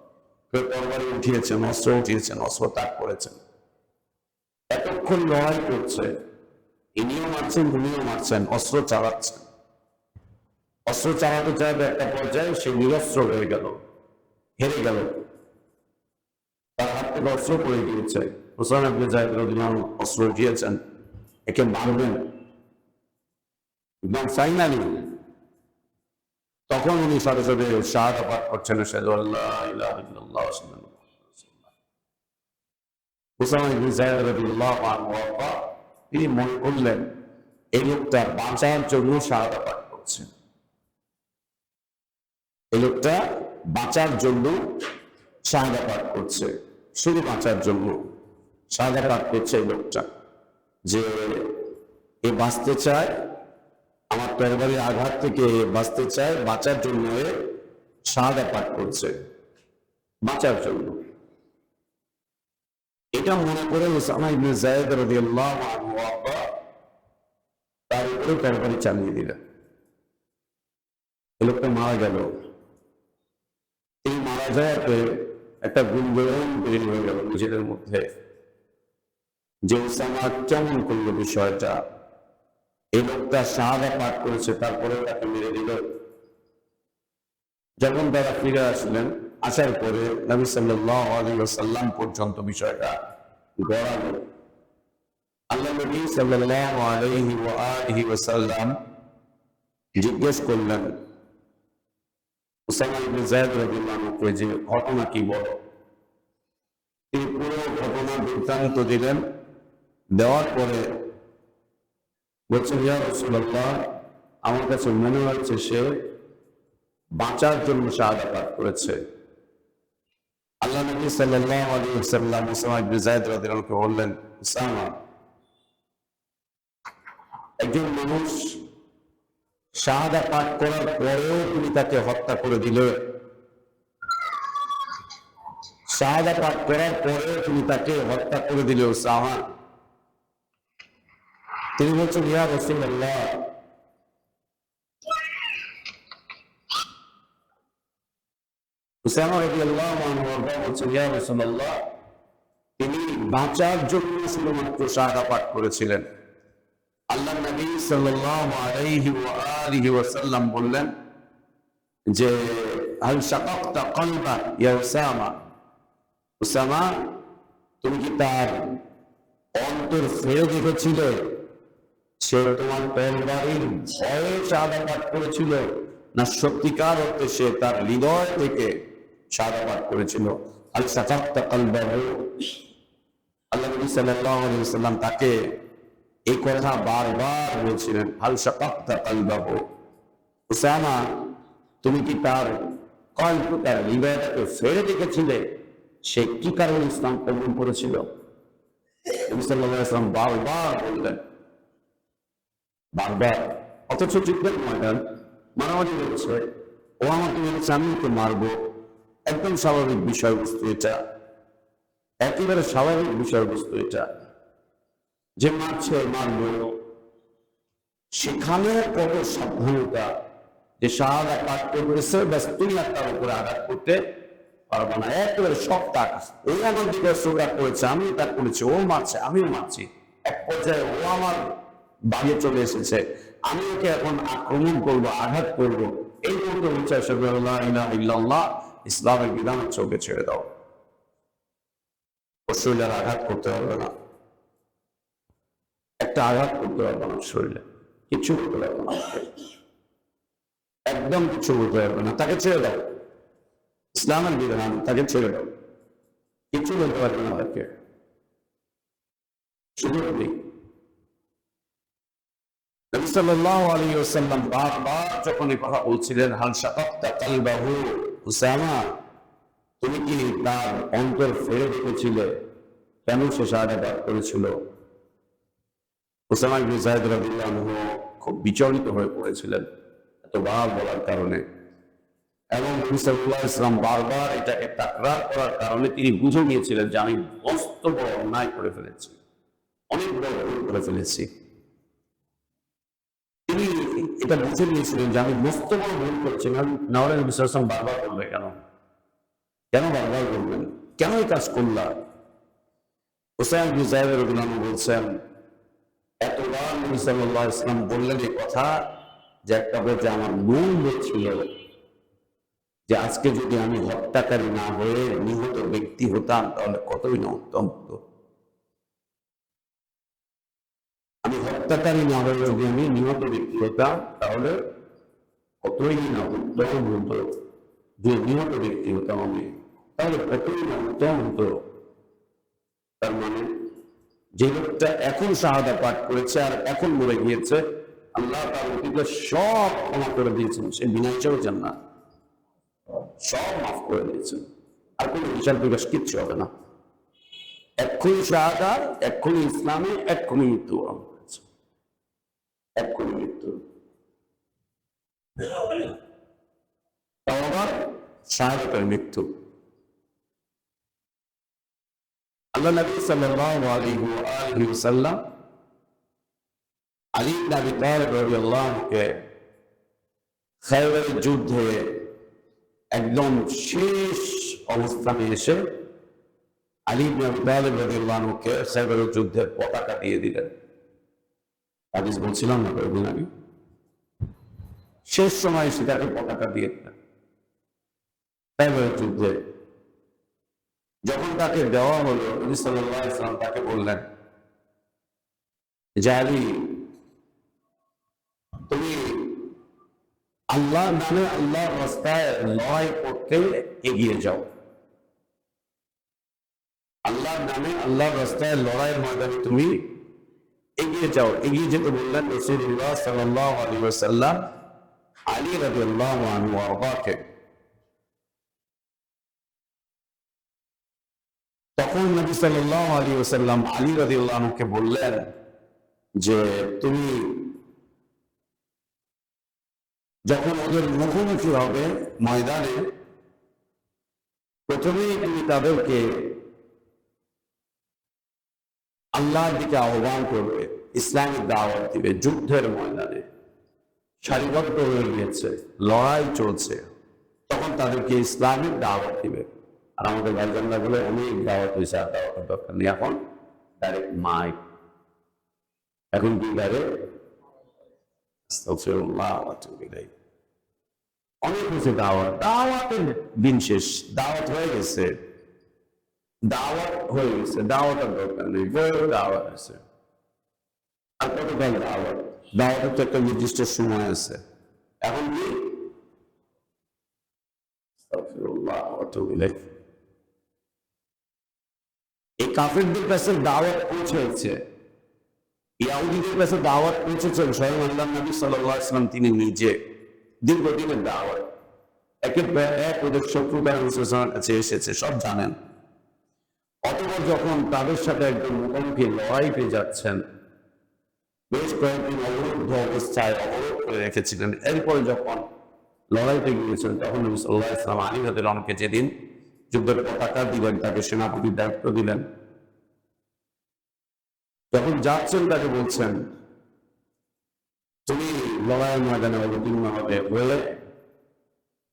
তরবারি উঠিয়েছেন, অস্ত্র উঠিয়েছেন, অস্ত্র তাক করেছেন। এতক্ষণ লড়াই করছে, ইনিও মারছেন উনিও মারছেন, অস্ত্র চালাচ্ছেন। অস্ত্র চালাতে চাইবে, একটা পর্যায়ে সে নিরস্ত্র হয়ে গেল, হেরে গেল, তার হাত থেকে অস্ত্র পড়ে গিয়েছে। উসামা ইবনে যায়েদ রাদিয়াল্লাহু আনহু অস্ত্র উঠিয়েছেন, একে মারবেন একদম ফাইনালি। তখন উনি সাথে সাথে শাহাদা পাঠ করছেন, আশহাদু আল্লা ইলাহা ইল্লাল্লাহ ওয়া আশহাদু আন্না মুহাম্মাদার রাসূলুল্লাহ। উসামা ইবনে যায়েদ রাদিয়াল্লাহু আনহু তিনি মনে করলেন এই লোকটা বাঁচার জন্য শাহাদা পাঠ করছে, এই লোকটা বাঁচার জন্য শাহাদা পাঠ করছে, শুধু বাঁচার জন্য শাহাদা পাঠ করছে এই লোকটা, যে এ বাঁচতে চায়, আমার তরবারির আঘাত থেকে বাঁচতে চায়, বাঁচার জন্য এ শাহাদা পাঠ করছে, বাঁচার জন্য। এটা মনে করে উসামা ইবনে যায়েদ রাদিয়াল্লাহু আনহু তার উপরে তরবারি চালিয়ে দিলেন। এই লোকটা মারা গেল। এই মারা যাওয়াতে একটা গুঞ্জন তৈরি হয়ে গেল নিজেদের মধ্যে, যে উসামা কেমন করলো বিষয়টা, এই লোকটা শাহাদা পাঠ করেছে তারপরে তাকে মেরে দিল। যখন তারা ফিরে আসলেন, আসার পরে নবী সাল্লাল্লাহু আলাইহি ওয়াসাল্লাম পর্যন্ত বিষয়টা গড়ালো। আল্লাহ নবী সাল্লাল্লাহু আলাইহি ওয়াসাল্লাম জিজ্ঞেস করলেন উসামা ইবনে যায়েদ রাদিয়াল্লাহু আনহু যে ঘটনা কি বলো। তিনি পুরো ঘটনা বৃত্তান্ত দিলেন। দেওয়ার পরে বলছেন, ইয়া রাসূলুল্লাহ, আমার কাছে মনে হচ্ছে সে বাঁচার জন্য শাহাদা পাঠ করেছে। আল্লাহ নবী সাল্লাল্লাহু আলাইহি ওয়াসাল্লাম উসামা ইবনে যায়েদ রাদিয়াল্লাহু আনহুকে বললেন, উসামা, একজন মানুষ শাহাদা পাঠ করার পরেও তুমি তাকে হত্যা করে দিলে, শাহাদা পাঠ করার পরেও তুমি তাকে হত্যা করে দিলে উসামা। তিনি বলছেন, ইয়া রাসূলুল্লাহ, উসামা রাদিয়াল্লাহু আনহু বলছেন, ইয়া রাসূলুল্লাহ, তিনি বাঁচার জন্য শুধুমাত্র শাহাদা পাঠ করেছিলেন। আল্লাহ নবী সাল্লাল্লাহু আলাইহি ওয়াসাল্লাম বললেন যে, হাল শাকাকতা কলবা ইয়া উসামা, উসামা তুমি কি তার অন্তর ফেরে দেখেছিলে? সে তোমার তরবারির ভয়ে শাহাদা পাঠ করেছিল, না সত্যিকার অর্থে সে তার হৃদয় থেকে শাহাদাত পাঠ করেছিল। আল সাকাফতা কলবাহু, আল্লাহ নবী সাল্লাল্লাহু আলাইহি ওয়াসাল্লাম তাকে এই কথা বারবার বলছিলেন, আল সাকাফতা কলবাহু, উসামা তুমি কি তার কল্প, তার হৃদয়টাকে ফেরে দেখেছিলে সে কি কারণে ইসলাম কবুল করেছিল? নবী সাল্লাল্লাহু আলাইহি ওয়াসাল্লাম বারবার বললেন, বারবার। অথচ যুদ্ধের ময়দান মারামারি হচ্ছে, ও আমাকে বলছে আমি ওকে মারবো, একদম স্বাভাবিক বিষয়বস্তু এটা, একেবারে স্বাভাবিক বিষয়বস্তু এটা, যে মারছে মারবো। সেখানে কত সাবধানতা, যে শাহাদা পাঠ করেছে ব্যাস তুমি আর তার উপরে আঘাত করতে পারবো না, একেবারে সব তাক। ও আমার দিকে সোজা করেছে, আমি তাক করেছি, ও মারছে আমিও মারছি, এক পর্যায়ে ও আমার বাড়িয়ে চলে এসেছে, আমি ওকে এখন আক্রমণ করবো, আঘাত করবো, এই পর্যন্ত হচ্ছে আশহাদু আল্লা ইলাহা ইল্লাল্লাহ, ইসলামের বিধান হচ্ছে ওকে ছেড়ে দাও, ওর শরীরে আঘাত করতে হবে না, একটা আঘাত করতে হবে না, শরীরে কিছু করতে হবে না, একদম কিছু করতে হবে না, তাকে ছেড়ে দাও, ইসলামের বিধান, তাকে ছেড়ে দাও, কিছু বলতে পারবে না তাকে, শুধু নবী সাল্লাল্লাহু আলাইহি ওয়াসাল্লাম বারবার যখন এই কথা বলছিলেন, হাল শাকাকতা কলবাহু, উসামা তুমি কি তার অন্তর ফেরে দেখেছিলে, কেন সে শাহাদাত পাঠ করেছিল? উসামা ইবনে যায়েদ রাদিয়াল্লাহু আনহু খুব বিচলিত হয়ে পড়েছিলেন এতবার বলার কারণে, এবং নবী সাল্লাল্লাহু আলাইহি ওয়াসাল্লাম বারবার এটাকে তাকরার করার কারণে তিনি বুঝে নিয়েছিলেন যে আমি মস্ত বড় অন্যায় করে ফেলেছি, অনেক বড় ভুল করে ফেলেছি। তিনি এটা বুঝে নিয়েছিলেন যে আমি মস্ত বড় ভুল করছি, না হলে নবী সাল্লাল্লাহু আলাইহি ওয়াসাল্লাম বারবার বলবে কেন, কেন বারবার বলবেন, কেন এই কাজ করলাম? উসামা ইবনে যায়েদ রাদিয়াল্লাহু আনহু বলছেন, এতবার নবী সাল্লাল্লাহু আলাইহি ওয়াসাল্লাম বললেন এই কথা, যে একটা পর্যায়ে আমার মন বলছিল যে আজকে যদি আমি হত্যাকারী না হয়ে নিহত ব্যক্তি হতাম তাহলে কতই না উত্তম হতো। আমি হত্যাকারী না হয়ে যদি আমি নিহত ব্যক্তি হতাম তাহলে কতই না উত্তম হতো, যে নিহত ব্যক্তি হতাম আমি তাহলে কতই না উত্তম হতো। তার মানে যে লোকটা এখন শাহাদা পাঠ করেছে আর এখন মরে গিয়েছে, আল্লাহ তার অতীতে সব ক্ষমা করে দিয়েছেন, সে বিনা হিসাবে জান্নাত, সব মাফ করে দিয়েছেন, আর কোনো বিচার বিকাশ কিচ্ছু হবে না। এক্ষুনি শাহাদা, এক্ষুনি ইসলামে, এক্ষুনি মৃত্যুবরণ করেছে, এক্ষুনি মৃত্যু। তাও আবার শাহাদাতের মৃত্যু। আল্লাহ নবী সাল্লাল্লাহু আলাইহি ওয়াসাল্লাম আলী ইবনে আবি তালিব রাদিয়াল্লাহু আনহুকে খায়বারের যুদ্ধে একদম শেষ অবস্থানে এসে আলী ইবনে আবি তালিব রাদিয়াল্লাহু আনহুকে খায়বারের যুদ্ধের পতাকা দিয়ে দিলেন। হাদিস বলছিলাম না কয়েকদিন আগে, শেষ সময় এসে তাকে পতাকা দিয়ে দিলেন খায়বারের যুদ্ধে। যখন তাকে দেওয়া হলো, নবী সাল্লাল্লাহু আলাইহি ওয়াসাল্লাম তাকে বললেন যে আলী, তুমি আল্লাহর নামে আল্লাহর রাস্তায় লড়াই করতে এগিয়ে যাও, আল্লাহর নামে আল্লাহর রাস্তায় লড়াইয়ের ময়দানে তুমি এগিয়ে যাও। এগিয়ে যেতে বললেন রাসূলুল্লাহ সাল্লাল্লাহু আলাইহি ওয়াসাল্লাম আলী রাদিয়াল্লাহু আনহু ওয়ারদাকে। তখন নবী সাল্লাল্লাহু আলাইহি ওয়াসাল্লাম আলী রাদিয়াল্লাহু আনহুকে বললেন যে তুমি যখন ওদের মুখোমুখি হবে ময়দানে, প্রথমেই তুমি তাদেরকে আল্লাহর দিকে আহ্বান করবে, ইসলামিক দাওয়াত দিবে। যুদ্ধের ময়দানে সারিবদ্ধ হয়ে গিয়েছে, লড়াই চলছে, তখন তাদেরকে ইসলামিক দাওয়াত দিবে। আর আমাদের ভাইজানরা বলে অনেক দাওয়াত হয়েছে, আর দাওয়াতের দরকার নেই, এখন ডাইরেক্ট মাইক, এখন কি ডাইরেক্ট অনেক হয়েছে দাওয়াত, দাওয়াতের দিন শেষ, দাওয়াত হয়ে গেছে, দাওয়াত হয়ে গেছে, দাওয়াতের দরকার নেই, দাওয়াত আছে। আর কতকাল দাওয়াত? দাওয়াতের তো একটা নির্দিষ্ট সময় আছে। এখন কি আস্তাগফিরুল্লাহ ওয়া আতুবু ইলাইহ। এই কাফেরদের কাছে দাওয়াত পৌঁছেছে, ইহুদিদের কাছে দাওয়াত পৌঁছেছেন স্বয়ং আল্লাহর নবী সাল্লাল্লাহু আলাইহি ওয়াসাল্লাম তিনি নিজে। দীর্ঘদিনের দাওয়াত, একের পর এক ওদের শত্রুতা রাসূলের কাছে এসেছে, সব জানেন। অতঃপর যখন তাদের সাথে একদম মুখোমুখি লড়াই পেয়ে যাচ্ছেন, বেশ কয়েকদিন অবরুদ্ধ অবস্থায় অবরোধ করে রেখেছিলেন, এরপরে যখন লড়াইতে গিয়েছেন তখন নবী সাল্লাল্লাহু আলাইহি ওয়াসাল্লাম আলী রাদিয়াল্লাহু আনহুকে যেদিন যুদ্ধের পতাকা দিলেন, তাকে সেনাপতির দায়িত্ব দিলেন, যখন যাচ্ছেন তাকে বলছেন তুমি লড়াইয়ের ময়দানে অবতীর্ণ হবে বলে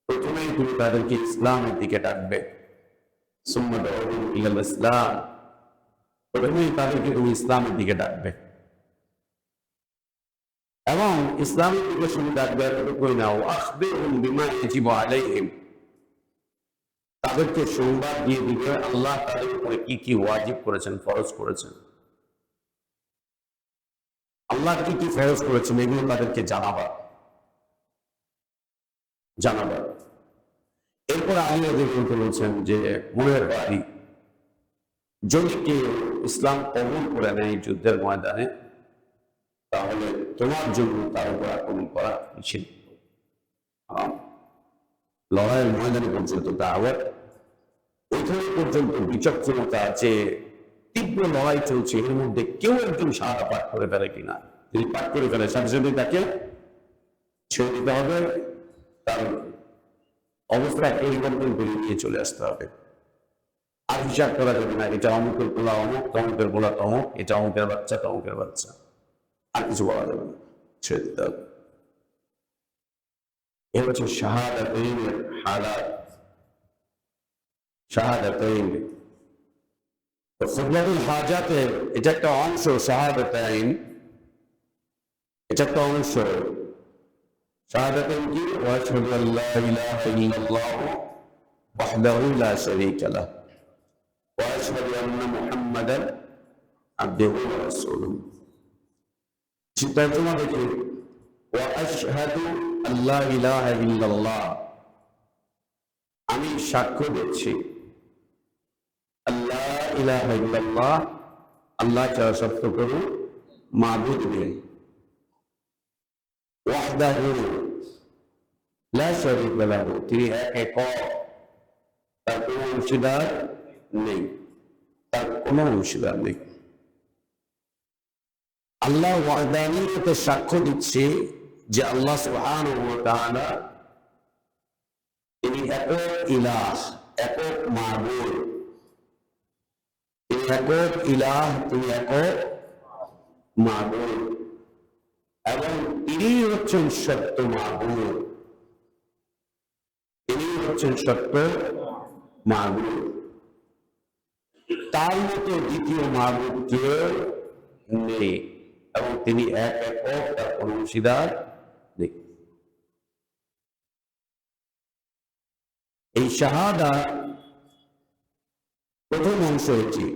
প্রথমেই তুমি তাদেরকে ইসলামের দিকে ডাকবে, সুম্মা দুউহুম ইলাল ইসলাম, প্রথমেই তাদেরকে তুমি ইসলামের দিকে ডাকবে এবং ইসলামের দিকে শুধু ডাকবে এতটুকুই না, ওয়াখবিরহুম বিমা ইয়াজিবু আলাইহিম, তাদেরকে সংবাদ দিয়ে দিবে আল্লাহ তাদের উপরে কি কি ওয়াজিব করেছেন, ফরজ করেছেন, আল্লাহ কি কি ফরজ করেছেন এগুলো তাদেরকে জানাবা। এরপর আলী রাদিয়াল্লাহু বলছেন যে মনের বাড়ি, যদি কেউ ইসলাম কবুল করে নেয় যুদ্ধের ময়দানে তাহলে তোমার জন্য তার উপর আক্রমণ করা নিষিদ্ধ। লড়াইয়ের ময়দানে পর্যন্ত দাওয়াত, ওইখানে পর্যন্ত বিচক্ষণতা, যে তীব্র লড়াই চলছে এর মধ্যে কেউ একজন শাহাদা পাঠ করে ফেলে কিনা, যদি পাঠ করে ফেলে সাথে সাথে তাকে ছেড়ে দিতে হবে, তার অবস্থা পরিবর্তন করে নিয়ে চলে আসতে হবে। আর হিসাব করা যাবে না, এটা অমুকের পোলা অমুক, তমুকের পোলা তমুক, এটা অমুকের বাচ্চা তমুকের বাচ্চা, আর কিছু বলা যাবে না, ছেড়ে দিতে হবে। এ হচ্ছে শাহাদাতাইনের হালাত। শাহাদাতাইন খুতবাতুল হাজাতের এটা একটা অংশ, শাহাদাতাইন এটা একটা অংশ। শাহাদাতাইন কি? ওয়াশহাদু আল্লা ইলাহা ইল্লাল্লাহু ওয়াহদাহু লা শারীকা লাহু ওয়া আশহাদু আন্না মুহাম্মাদান আবদুহু ওয়া রাসূলুহু। তর্জমা দেখি, ওয়া আশহাদু আল্লা ইলাহা ইল্লাল্লাহ, আমি সাক্ষ্য দিচ্ছি আল্লাহ ইলাহা ইল্লাল্লাহ, আল্লাহ ছাড়া সত্য কোনো মাবুদ নেই, ওয়াহদাহু লা শারীকা লাহু, তিনি একক, তার কোনো অংশীদার নেই, তার কোনো অংশীদার নেই। আল্লাহ ওয়াহদানিয়তে সাক্ষ্য দিচ্ছে যে আল্লাহ সুবহানাহু ওয়া তাআলা তিনি একক ইলাহ, একক মাবুদ, তিনি একক ইলাহ, তিনি একক মাবুদ এবং তিনি হচ্ছেন সত্য মাবুদ, তিনি হচ্ছেন সত্য মাবুদ। তার মতো দ্বিতীয় মাবুদ কেউ নেই এবং তিনি এক একক, তার কোনো অংশীদার নেই। এই শাহাদা প্রথম অংশ এটি,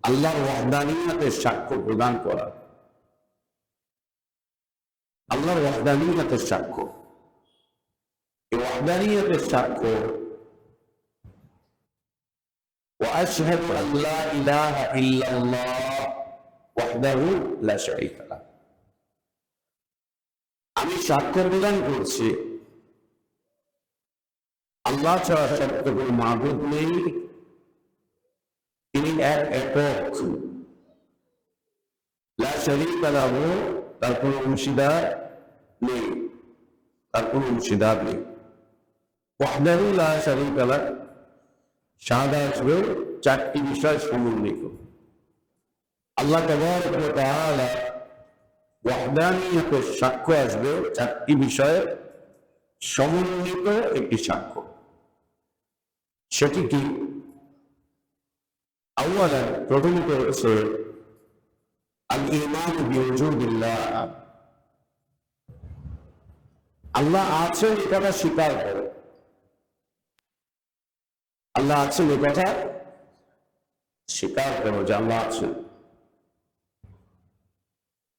আল্লাহর ওয়াহদানিয়তের সাক্ষ্য প্রদান করা, আল্লাহর ওয়াহদানিয়তের সাক্ষ্য। এই ওয়াহদানিয়তের সাক্ষ্য, ওয়াশহাদু আল্লা ইলাহা ইল্লাল্লাহ ওয়াহদাহু লা শারীকা লাহু, আমি সাক্ষ্য প্রদান করছি আল্লাহ ছাড়া সত্য কোনো মাবুদ নেই, তিনি এক একক, লা শারীকা লাহু, তার কোনো অংশীদার নেই, তার কোনো অংশীদার নেই। ওয়াহদাহু লা শারীকা লাহু, শাহাদা আসবে চারটি বিষয় সমন্বিত। আল্লাহ তাবারক ওয়া তাআলা ওয়াহদানিয়তের সাক্ষ্য আসবে চারটি বিষয়ে সমন্বিত একটি সাক্ষ্য। সেটি কি? আউয়ালান, প্রথমত হচ্ছে আল ঈমান বিউজুদিল্লাহ, আল্লাহ আছেন এই কথা স্বীকার করে, আল্লাহ আছেন এই কথা স্বীকার করো যে আল্লাহ আছেন।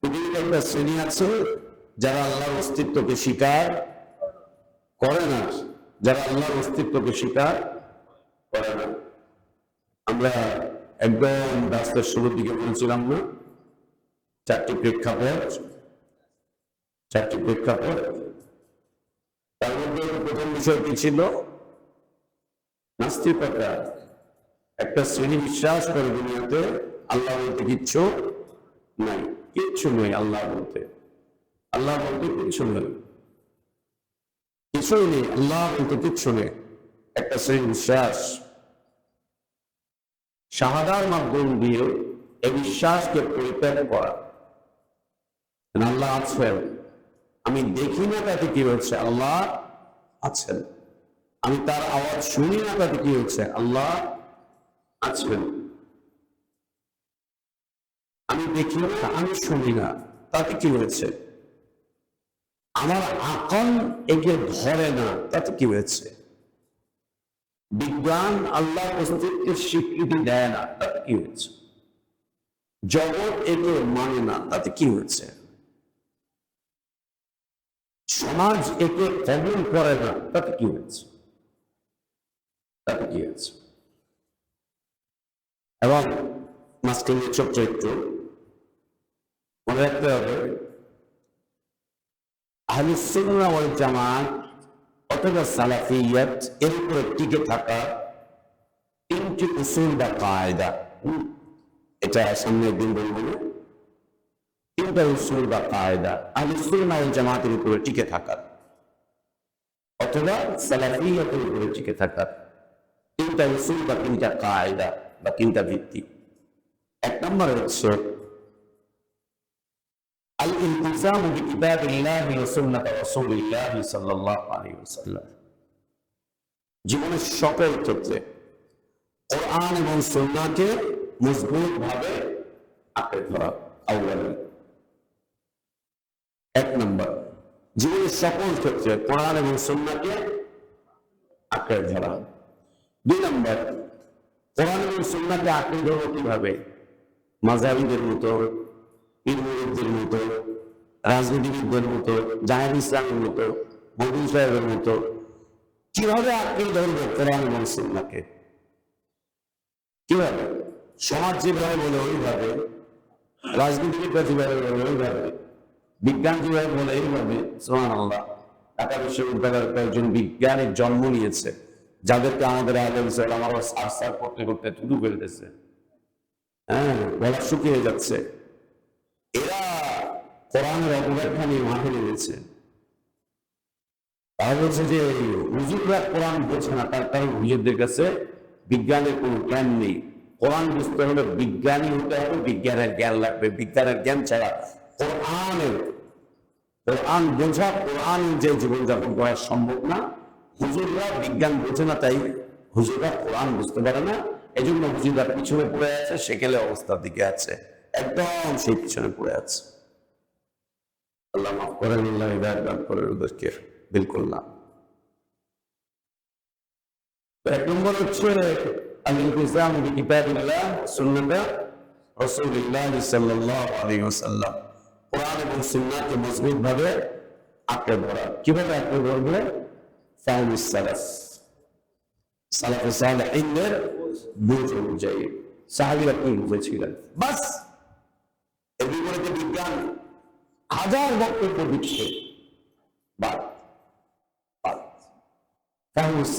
পৃথিবীতে একটা শ্রেণী আছে যারা আল্লাহর অস্তিত্বকে স্বীকার করে না, যারা আল্লাহর অস্তিত্বকে স্বীকার করে না। আমরা একদম রাস্তার শুরুর দিকে বলছিলাম না, চারটি প্রেক্ষাপট, তার মধ্যে প্রথম বিষয়টি ছিল নাস্তিকতা। একটা শ্রেণী বিশ্বাস করে দুনিয়াতে আল্লাহ বলতে কিচ্ছু নাই, কিচ্ছু নেই। আল্লাহ বলতে কিচ্ছু নেই, কিছুই নেই। আল্লাহ বলতে কিচ্ছু নেই, একটা শ্রেণী বিশ্বাস। শাহাদার মাধ্যম দিয়ে এই বিশ্বাসকে পরিত্যাগ করা। আল্লাহ আছেন, আমি দেখি না তাতে কি হচ্ছে, আল্লাহ আছেন। আমি তার আওয়াজ শুনি না তাতে কি হচ্ছে, আল্লাহ আছেন। আমি দেখি না, আমি শুনি না, তাতে কি হয়েছে? আমার আকল একে ধরে না, তাতে কি হয়েছে? বিজ্ঞান আল্লাহর অস্তিত্বের স্বীকৃতি দেয় না, তাতে কি হয়েছে? জগৎ একে মানে না, তাতে কি হয়েছে? সমাজ একে কবুল করে না, তাতে কি হয়েছে? এবং মাঝখানে ছোট্ট একটু মনে রাখতে হবে, আহলুস সুন্নাহ ওয়াল জামাত অথবা সালাফিয়াত এর উপরে টিকে থাকা তিনটি উসুল বা কায়দা, এটা সামনের দিন বলবো না, তিনটা উসুল বা কায়দা আহলুস সুন্নাহ ওয়াল জামাতের উপরে টিকে থাকা অথবা সালাফিয়াতের উপরে টিকে থাকা তিনটা উসুল বা তিনটা কায়দা বা তিনটা ভিত্তি। এক নম্বর হচ্ছে الالتزام بكتاب الله وسنة رسول الله صلى الله عليه وسلم। জীবনের সকল ক্ষেত্রে কোরআন এবং সুন্নাহকে মজবুত ভাবে আঁকড়ে ধরা। এক নম্বর, জীবনের সকল ক্ষেত্রে কোরআন এবং সুন্নাহকে আঁকড়ে ধরা। দুই নম্বর, কোরআন এবং সুন্নাহকে আঁকড়ে ধরো কিভাবে? মাযহাবীদের মতো, পীর-মুরিদদের মতো, রাজনীতিবিদদের মতো, জাহের ইসলামের মতো, মওদুদ সাহেবের মতো কিভাবে আঁকড়ে ধরবো কোরআন এবং সুন্নাহকে? কিভাবে? সমাজ যেভাবে বলে ওইভাবে, রাজনীতিবিদরা যেভাবে বলে ওইভাবে, বিজ্ঞান যেভাবে বলে এইভাবে। সুবহানাল্লাহ, ঢাকা বিশ্ববিদ্যালয়ের কয়েকজন বিজ্ঞানের জন্ম নিয়েছে যাদেরকে আমাদের আলেম সালামারা সার করতে করতে থুতু ফেলতেছে, গলা শুকিয়ে যাচ্ছে। এরা কোরআনের অপব্যাখ্যা নিয়ে মাঠে নেমেছে। তারা বলছে যে হুজুররা কোরআন বোঝে না, তার কারণ হুজুরদের কাছে বিজ্ঞানের কোনো জ্ঞান নেই। কোরআন বুঝতে হলে বিজ্ঞানী হতে হবে, বিজ্ঞানের জ্ঞান লাগবে। বিজ্ঞানের জ্ঞান ছাড়া কোরআন বোঝা, কোরআন যে জীবনযাপন করা সম্ভব না। হুজুররা বিজ্ঞান বোঝে না, তাই হুজুররা কোরআন বুঝতে পারে না। এই জন্য হুজুররা পিছনে পড়ে আছে, সেকেলে অবস্থার দিকে আছে, একদম সেই পিছনে পড়ে আছে। আল্লাহ মাফ করেন, আল্লাহ হিদায়াত দান করেন ওদেরকে। বিলকুল না। এক নম্বর হচ্ছে আল-ইলতিজাম বিকিতাবিল্লাহ সুন্নাহ রাসূলুল্লাহ সাল্লাল্লাহু আলাইহি ওয়াসাল্লাম। কোরআন এবং সুন্নাহকে মজবুত ভাবে আঁকড়ে ধরা। কিভাবে আঁকড়ে ধরবে? ফাহমুস সালাফ, সালাফে সালেহিনদের বুঝ অনুযায়ী সাহাবীরা কি বুঝেছিলেন, বাস। এর বিপরীতে বিজ্ঞান হাজার বক্তব্য দিচ্ছে, বাদ। ফাহমুস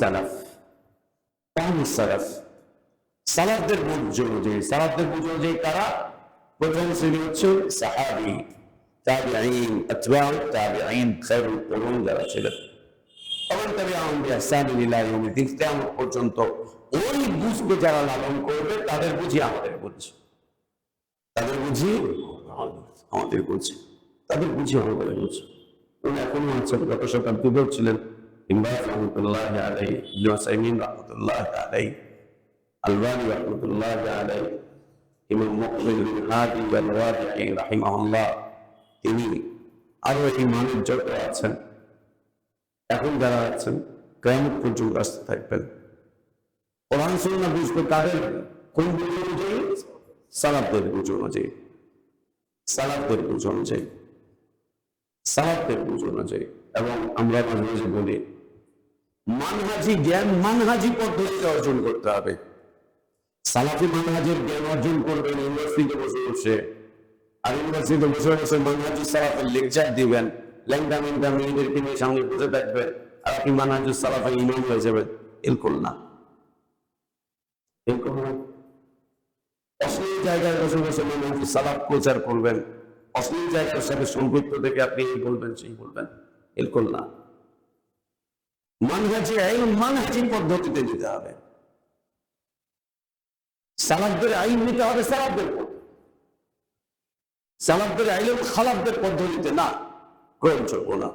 সালাফ, সালাফদের বুঝ অনুযায়ী। সালাফদের বুঝ অনুযায়ী কারা? প্রথম শ্রেণী হচ্ছে সাহাবী, তাবিঈন, আতবাউ তাবিঈন, খায়রুল কুরুন যারা ছিলেন। ওমান তাবিআহুম বিইহসানিন ইলা ইয়াউমিদ্দিন, কিয়ামত পর্যন্ত ওই বুঝকে যারা লালন করবে তাদের বুঝি আমাদের বুঝ, তাদের বুঝি আমাদের বুঝ, তাদের বুঝি আমাদের বুঝ। এখনো আছে, গত শতাব্দীতেও ছিলেন ইমবাজ রহমতুল্লাহ আলাইহি, ইবনে উসাইমিন রহমতুল্লাহ আলাইহি, আলবানী রহমতুল্লাহ আলাইহি, ইমাম মুকবিল বিন হাদি আল ওয়াদিঈ রাহিমাহুল্লাহ, তিনি আরো ইমামের যত আছেন, এখন যারা আছেন কিয়ামত পর্যন্ত আসতে থাকবেন। কোরআন সুন্নাহ বুঝতে কাদের? কোন বুঝ অনুযায়ী? সালাফদের বুঝ অনুযায়ী, সালাফদের বুঝ অনুযায়ী, সালাফদের বুঝ অনুযায়ী। এবং আমরা মাঝে মাঝে বলি মানহাজি জ্ঞান মানহাজি পদ্ধতিতে অর্জন করতে হবে। সালাফি মানহাজের জ্ঞান অর্জন করবেন ইউনিভার্সিটিতে বসে বসে, আর ইউনিভার্সিটিতে বসে বসে মানহাজি সালাফের লেকচার দিবেন, ল্যাংটা মেংটা মেয়েদেরকে নিয়ে সামনে বসে থাকবেন, আর আপনি মানহাজুস সালাফের ইমাম হয়ে যাবেন। এরকম না, এরকম না। অশ্লীল জায়গায় বসে বসে মানহাজুস সালাফ প্রচার করবেন, অশ্লীল জায়গার সাথে সম্পৃক্ত থেকে আপনি এই বলবেন সেই বলবেন, এরকম না। মানহাজি পদ্ধতিতে নিতে হবে। সালাফদের আইন নিতে হবে সালাফদের পদ্ধতি, সালাফদের আইন খালাফদের পদ্ধতিতে না, গ্রহণযোগ্য না।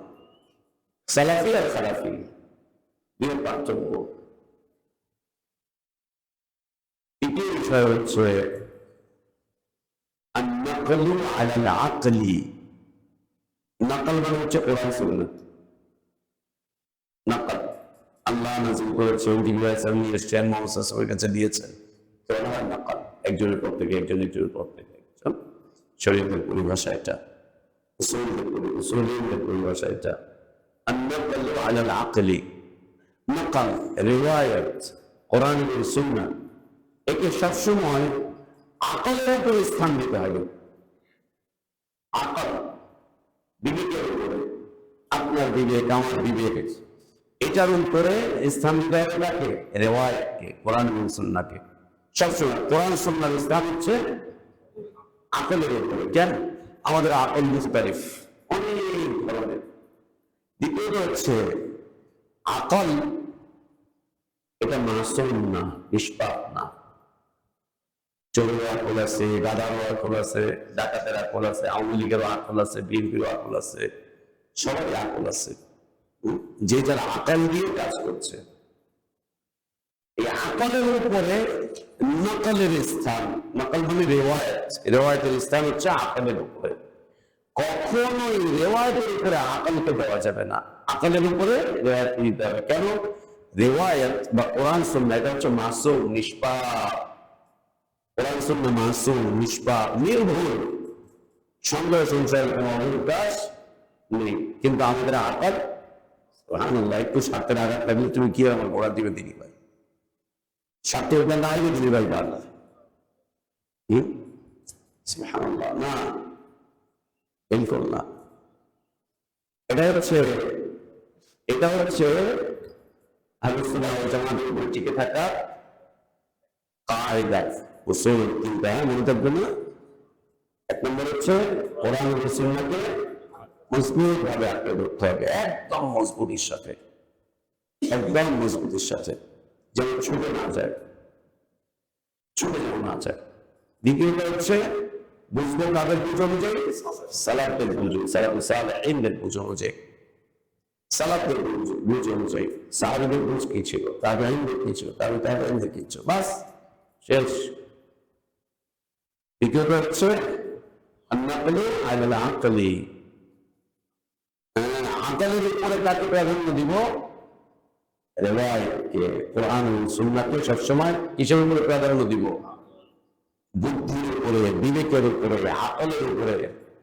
সালাফি আর খালাফি দুই পার্থক্য। দ্বিতীয় বিষয় হচ্ছে আন-নাকলু আলাল আকলি। নাকল মানে হচ্ছে কোরআন সুন্নাত। নাকল আল্লাহ নাযিল করেছে, এসেছেন মুহাম্মদ সাল্লাল্লাহু আলাইহি ওয়াসাল্লামের কাছে দিয়েছেন। নাকল একজনের পর থেকে একজনের পর থেকে একজন। শরীয়তের পরিভাষা এটা, উসুলের পরিভাষা এটা। আন-নাকলু আলাল আকলি, নাকল রিওয়ায়াত কোরআন এবং সুন্নাহ, একে সবসময় আকলের উপরে স্থান দিতে হবে। আকল বিবেকের উপরে, আপনার বিবেক আমার বিবেক, এটার উপরে স্থান দিতে হবে কাকে? রিওয়ায়াতকে, কোরআন এবং সুন্নাহকে। সবসময় কোরআন সুন্নাহর স্থান হচ্ছে আকলের উপরে। কেন? আমাদের আকল মুখতালিফ, অনেক ধরনের। দ্বিতীয়ত হচ্ছে আকল এটা মাসুম না, নিষ্পাপ না। চোরের আকল আছে, গাধারও আকল আছে, ডাকাতের আকল আছে, আওয়ামী লীগেরও আকল আছে, বিএনপিরও আকল আছে, সবারই আকল আছে। যে যারা আকল দিয়ে কাজ করছে, এই আকলের উপরে নকলের স্থান, নকল মানে রেওয়ায়াত, রেওয়ায়াতের স্থান হচ্ছে আকলের উপরে। কখনোই রেওয়ায়াতের উপরে আকলকে দেওয়া যাবে না, আকলের উপরে রেওয়ায়াত দিতে হবে। কেন? রেওয়ায়াত বা কোরআন সুন্নাহ এটা হচ্ছে মাসুম, নিষ্পাপ। কোরআন সুন্নাহ মাসুম, নিষ্পাপ, নির্ভুল, সন্দেহ সংশয়ের কোনো অবকাশ নেই। কিন্তু আমাদের আকল, সুবহানাল্লাহ, একটু স্বার্থের আঘাত লাগলে তুমি কি আমার গোড়া দিবে দিদি ভাই, স্বার্থের উপর না হইবে দিদি ভাই পারলা, সুবহানাল্লাহ, না বিলকুল না। এটা হচ্ছে আহলে সুন্নাহ ওয়াল জামাতের উপর টিকে থাকা কায়দা, উসুল তিনটা মনে থাকবে না। এক নম্বর হচ্ছে কোরআন ও সুন্নাহকে মজবুত ভাবে আঁকড়ে ধরতে হবে, একদম মজবুতির সাথে, একদম মজবুতির সাথে, যেন ছুটে না যায়, ছুটে যেন না যায়। দ্বিতীয়ত হচ্ছে বুঝবো কাদের বুঝ অনুযায়ী, সালাফদের বুঝ, সালাফদের বুঝ অনুযায়ী, সালাফদের বুঝ অনুযায়ী, সাহাবীদের বুঝ কি ছিল, তাবেঈনদের কি ছিল, তাবেঈনদের কি ছিল, বাস শেষ। তৃতীয়ত হচ্ছে আন-নাকলু আলাল আকলি, আকলের উপরে কাকে প্রাধান্য দিব? রিওয়ায়াতকে, কোরআন ও সুন্নাহকে সবসময় কিসের উপরে প্রাধান্য দিব? বুদ্ধির উপরে, বিবেকের উপরে, আকলের উপরে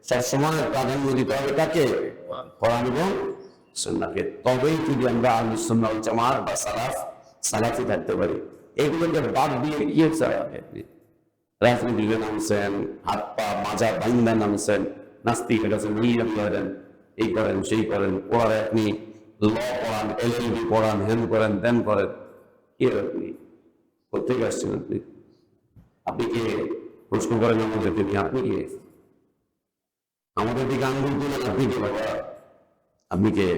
সবসময় প্রাধান্য দিতে হবে কাকে? কোরআন এবং সুন্নাহকে। তবেই যদি আমরা আহলুস সুন্নাহ ওয়াল জামাত বা সালাফি থাকতে পারি। এগুলোকে বাদ দিয়ে কি চাই? রাজনীতিতে নামছেন, হাত পা মাজা বান্দা নামছেন, নাস্তিক আছেন, নিয়ে করেন, এই করেন সেই করেন, পড়ার আপনি ল পড়ান, এলএলবি পড়ান, হেন করেন দেন করেন, কি আপনি কোথেকে আসছেন? আপনি কে? প্রশ্ন করেন আমাদের দিকে, আপনি কে? আমাদের দিকে আঙ্গুল দিলেন, আপনি কে বাবা? আপনি কে?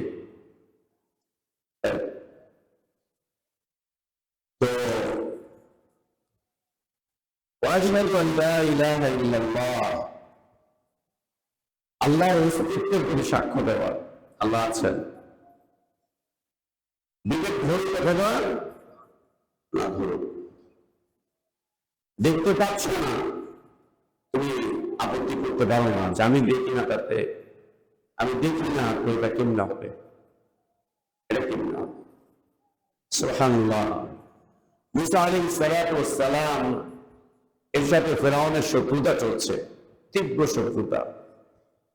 তো আল্লাহর অস্তিত্বের প্রতি সাক্ষ্য দেওয়া, আল্লাহ আছেন, বিবেক ধরতে হবে না, ধরো দেখতে পাচ্ছ না, তুমি আপত্তি করতে পারো না যে আমি দেখি না, তাতে আমি দেখি না, তো এটা কেমন হবে, এটা কেমন হবে? সুবহানাল্লাহ। মুসা আলাইহিস সালাতু ওয়াস সালাম এর সাথে ফেরাউনের শত্রুতা চলছে, তীব্র শত্রুতা,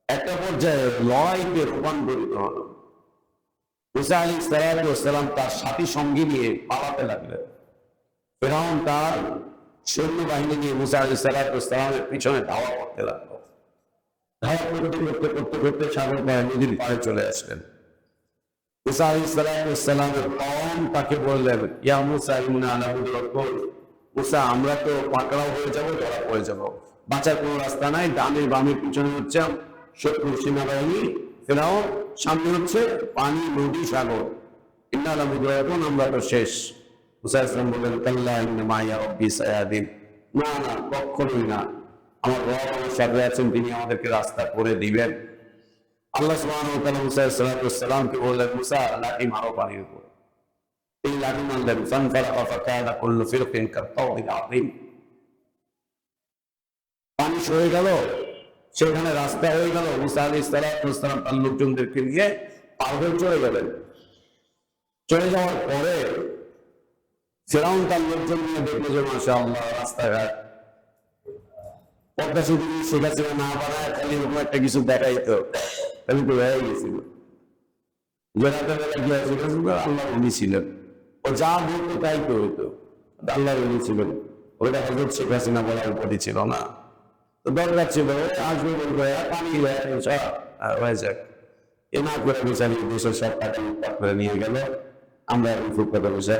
একটা পর্যায়ে লড়াইতে রূপান্তরিত হলো। মুসা আলাইহিস সালাম তার সাথী সঙ্গী নিয়ে পালাতে লাগলেন। ফিরআউন তার সৈন্যবাহিনী নিয়ে মুসা আলাইহিস সালামের পিছনে ধাওয়া করতে লাগলো। ধাওয়া করতে করতে করতে করতে সাগর পাড়ে নদীর পাড়ে চলে আসলেন। মুসা আলাইহিস সালামের কওম তাকে বললেন, ইয়া মুসা ইন্না লামুদরাকুন, মুসা আমরা তো পাকড়াও হয়ে যাবো, ধরা পড়ে যাবো, বাঁচার কোনো রাস্তা নাই। ডানে বামে পিছনে হচ্ছে শত্রু সেনাবাহিনী, ফিরআউন, সামনে হচ্ছে পানি, নদী, সাগর। ইন্না লামুদরাকুন, আমরা তো শেষ। মুসা আলাইহিস সালাম বললেন, কাল্লা ইন্না মাইয়া রাব্বি সায়াহদিন, না না কখনোই না, আমার রব আমার সাথে আছেন, তিনি আমাদেরকে রাস্তা করে দিবেন। আল্লাহ সুবহানাহু ওয়া তাআলা মুসা আলাইহিস সালামকে বললেন, মুসা লাঠি মারো পানির উপর। এই লাঠি মারলেন, ফানফালাকা ফাকানা কুল্লু ফিরকিন কাত-তাউরিল আযীম। পানি সরে গেল, সেখানে রাস্তা হয়ে গেল। মুসা আলাইহিস সালাম তার লোকজনদেরকে নিয়ে পার হয়ে চলে গেলেন। চলে যাওয়ার পরে ফিরআউন তার লোকজন নিয়ে দেখলো যে মাশাআল্লাহ রাস্তাঘাট পদ্মা সেতু শেখাচ্ছে না বানায়, খালি ওরকম একটা কিছু দেখাইতো, তাহলে তো হয়ে গেছিল। আল্লাহ উনি ছিলেন, ও যা বলতো তাই তো হইতো, আল্লাহ উনি ছিলেন। ওইটা হযরত শেখ হাসিনা বলার উপাধি ছিল না, তো দরকার ছিল আসবে বলবো পানি হয়ে যাক। এ না করে বিচারি দেশের সব টাকা লুটপাট করে নিয়ে গেল। আমরা এখন ফুটপাতে বসে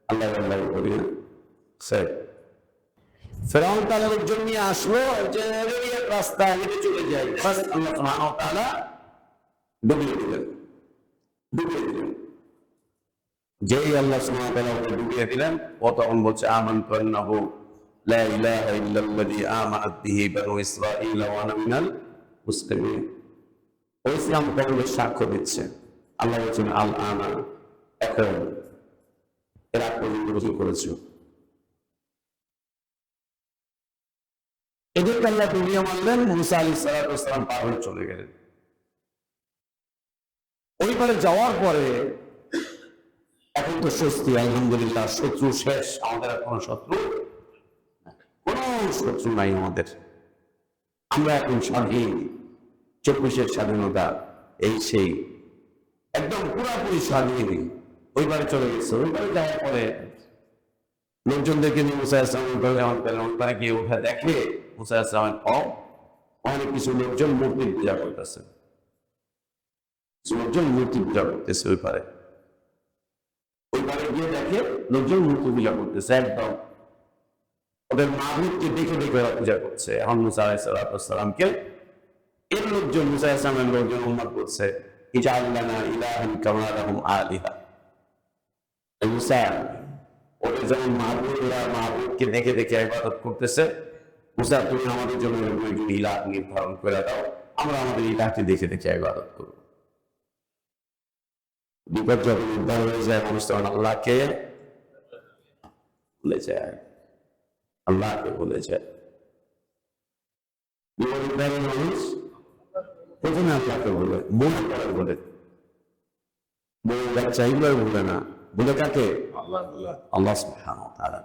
আল্লাহ আল্লাহ করি না। ফিরআউন তার লোকজন নিয়ে আসলো যে এক রাস্তা হেঁটে চলে যায়, আল্লাহ সুবহানাহু ওয়া তাআলা ডুবিয়ে দিলেন। যেই আল্লাহ সুবহানাহু ওয়া তাআলা ওকে ডুবিয়ে দিলেন, ও তখন বলছে আমানতু আন্নাহু লা ইলাহা ইল্লাল্লাযী আমানাত বিহি বানু ইসরাঈল ওয়া আনা মিনাল মুসলিমিন। ও ইসলাম কবুলের সাক্ষ্য দিচ্ছে। আল্লাহ বলছেন আল আনা, এখন এর আগ পর্যন্ত রসুল করেছে। এদেরকে আল্লাহ ডুবিয়ে মারলেন। মুসা আলাইহিস সালাম পার হয়ে চলে গেলেন। ওই পারে যাওয়ার পরে এখন তো স্বস্তি, আলহামদুলিল্লাহ, শত্রু শেষ, আমাদের আর কোনো শত্রু নাই আমাদের, আমরা এখন স্বাধীন, 24-এর স্বাধীনতা, এই সেই একদম পুরাপুরি স্বাধীন। ওই পারে চলে গেছে। ওই পারে যাওয়ার পরে লোকজনদেরকে নিয়ে মুসা আলাইহিস সালাম গিয়ে উঠে দেখে মুসা আলাইহিস সালামের অনেক কিছু লোকজন মূর্তি পূজা করতেছে। লোকজন মূর্তি পূজা করতেছে ওই পারে গিয়ে দেখে লোকজন মূর্তি পূজা করতেছে, একদম ওদের মাহবুবকে দেখে দেখে ওরা পূজা করছে। এখন মুসা আলাইহিস সালামকে এর লোকজন, মুসা আলাইহিস সালামের লোকজন উম্মত করছে, ইজআল লানা ইলাহান কামা লাহুম আলিহা। মুসা ওদের যেমন মাহবুবকে দেখে দেখে ইবাদত করতেছে, মুসা তুমি আমাদের জন্য একজন ইলাহ নির্ধারণ করে দাও, আমরা আমাদের ইলাহকে দেখে দেখে ইবাদত করব। বিপদ যখন উদ্ধার হয়ে যায়, মানুষ তখন আল্লাহকে ভুলে যায়, আল্লাহকে ভুলে যায়। বিপদ উদ্ধারে মানুষ প্রথমে আল্লাহকে বলে, বলে বলে বাচ্চা এগুলো বলে না, বলে কাকে? আল্লাহ সুবহানাহু ওয়া তাআলা।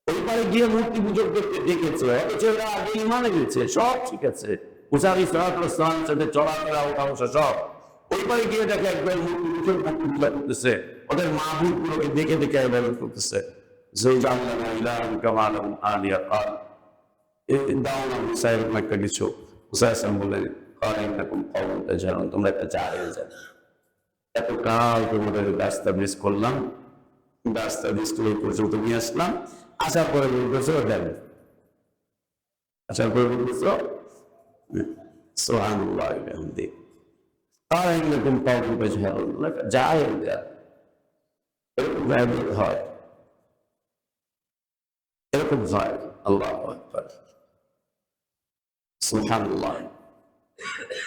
ওই পারে গিয়ে মূর্তি পূজা করতে দেখেছে, অথচ ওরা আগে ঈমান এনেছে, সব ঠিক আছে, মুসা আলাইহিস সালামের সাথে চলাফেরা ওঠা বসা সব। ওই পারে গিয়ে দেখে একবার মূর্তি পূজা করতেছে, ওদের মাহবুব গুলোকে দেখে দেখে ইবাদত করতেছে। ইজআল লানা ইলাহান কামা লাহুম আলিহা, দাও না মুসা এরকম একটা কিছু। মুসা আলাইহিস সালাম বললেন, ক্বালা ইন্নাকুম কওমুন তাজহালুন, তোমরা একটা জাহেল জাতি, এত কাল তোমাদের দাস্তাবিজ করলাম, দাস্তাবিজ করে পর্যন্ত নিয়ে আসলাম, আসার পরে বলতেছো দেন, আসার পরে বলতেছো সুবহানাল্লাহ ওয়া বিহামদিহি, ক্বালা ইন্নাকুম কওমুন তাজহালুন, জাহেল জাতি। এরকম হয়, এরকম হয়। আল্লাহু আকবার, সুবহানাল্লাহ।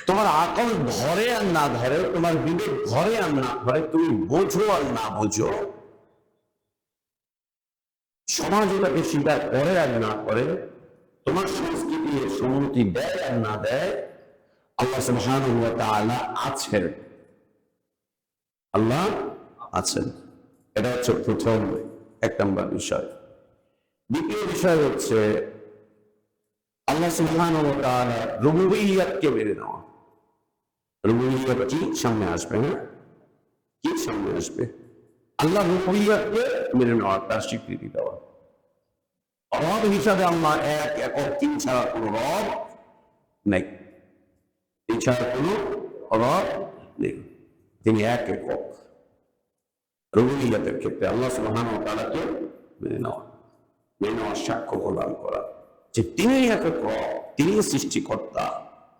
তোমার আকল ধরে আর না ধরে, তোমার বিবেক ধরে আর না ধরে, তুমি বোঝো আর না বোঝো, সমাজ ওটাকে স্বীকার করে আর না করে, তোমার সংস্কৃতি সম্মতি দেয় আর না দেয়, আল্লাহ সুবহানাহু ওয়া তাআলা আছেন, আল্লাহ আছেন। এটা হচ্ছে প্রথম এক নম্বর বিষয়। দ্বিতীয় বিষয় হচ্ছে আল্লাহ সুবহানাহু ওয়া তাআলা রুবুবিয়্যাতকে মেনে নেওয়া। রুবুবিয়্যাত কি সামনে আসবে, হ্যাঁ, কি সামনে আসবে? আল্লাহ রুবুবিয়্যাতকে মেনে নেওয়া, তার স্বীকৃতি দেওয়া। রব হিসাবে আল্লাহ এক একক, তিন ছাড়া কোনো রব নেই, তিন ছাড়া কোনো রব নেই, তিনি এক একক। রুবুবিয়্যাতের ক্ষেত্রে আল্লাহ সুবহানাহু ওয়া তাআলাকে মেনে নেওয়ার সাক্ষ্য প্রদান করা যে তিনি একক রব, তিনি সৃষ্টিকর্তা,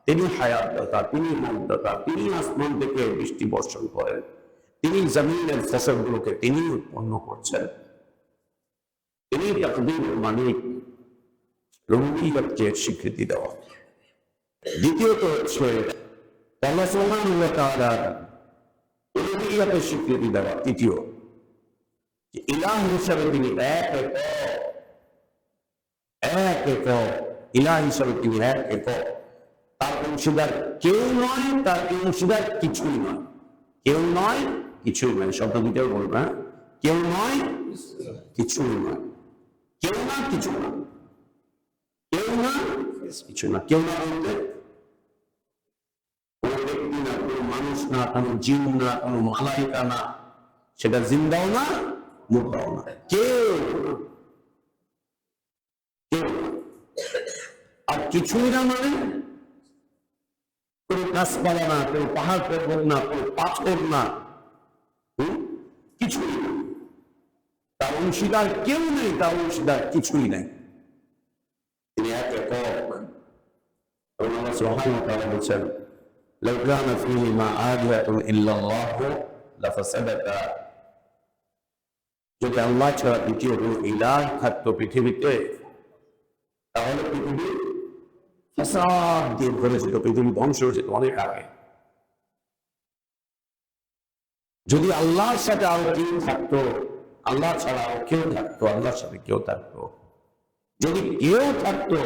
তিনি হায়াতদাতা, তিনি মৌতদাতা, তিনি আসমান থেকে বৃষ্টি বর্ষণ করেন, তিনি জমিনের ফসলগুলোকে তিনি উৎপন্ন করছেন, তিনি তাকদীরের মালিক। রুবুবিয়্যাতকে স্বীকৃতি দেওয়া। দ্বিতীয়ত হচ্ছে আল্লাহ সুবহানাহু ওয়া তাআলার উলুহিয়্যাতের স্বীকৃতি দেওয়া। তৃতীয়, ইলাহ হিসাবে তিনি এক একক, ইলাহ হিসাবে তিনি এক একক, তার অংশীদার কেউ নয়, তার অংশীদার কিছুই নয়, কেউ নয় কিছুই নয়। শব্দ দুটোও বলবে, কেউ নয় কিছুই নয়, কেউ না কিছু না, কেউ না কিছু না। কেউ না বলতে কোনো ব্যক্তি না, কোনো মানুষ না, কোনো জিন না, কোনো মালাইকা না, সেটা জিন্দাও না, মুর্দাও না, কেউ না, কেউ না। আর কিছুই না মানে কোনো গাছপালা না, কোনো পাহাড় পর্বত না, কোনো পাথর না, কিছুই না। তার অংশীদার কেউ নেই, তার অংশীদার কিছুই নেই, তিনি এক একক। আল্লাহ সুবহানাহু ওয়া তাআলা বলেছেন, লাউ কানা ফীহিমা আলিহাতুন ইল্লাল্লাহু লাফাসাদাতা, যদি আল্লাহ ছাড়া দ্বিতীয় কোনো ইলাহ থাকতো পৃথিবীতে, তাহলে পৃথিবী ফাসাদ দিয়ে ভরে যেত, পৃথিবী ধ্বংস হয়ে যেত অনেক আগে। যদি আল্লাহর সাথে আরো কেউ থাকতো, আল্লাহ ছাড়া আরো কেউ থাকতো, আল্লাহর সাথে কেউ থাকতো, যদি কেউ থাকতো,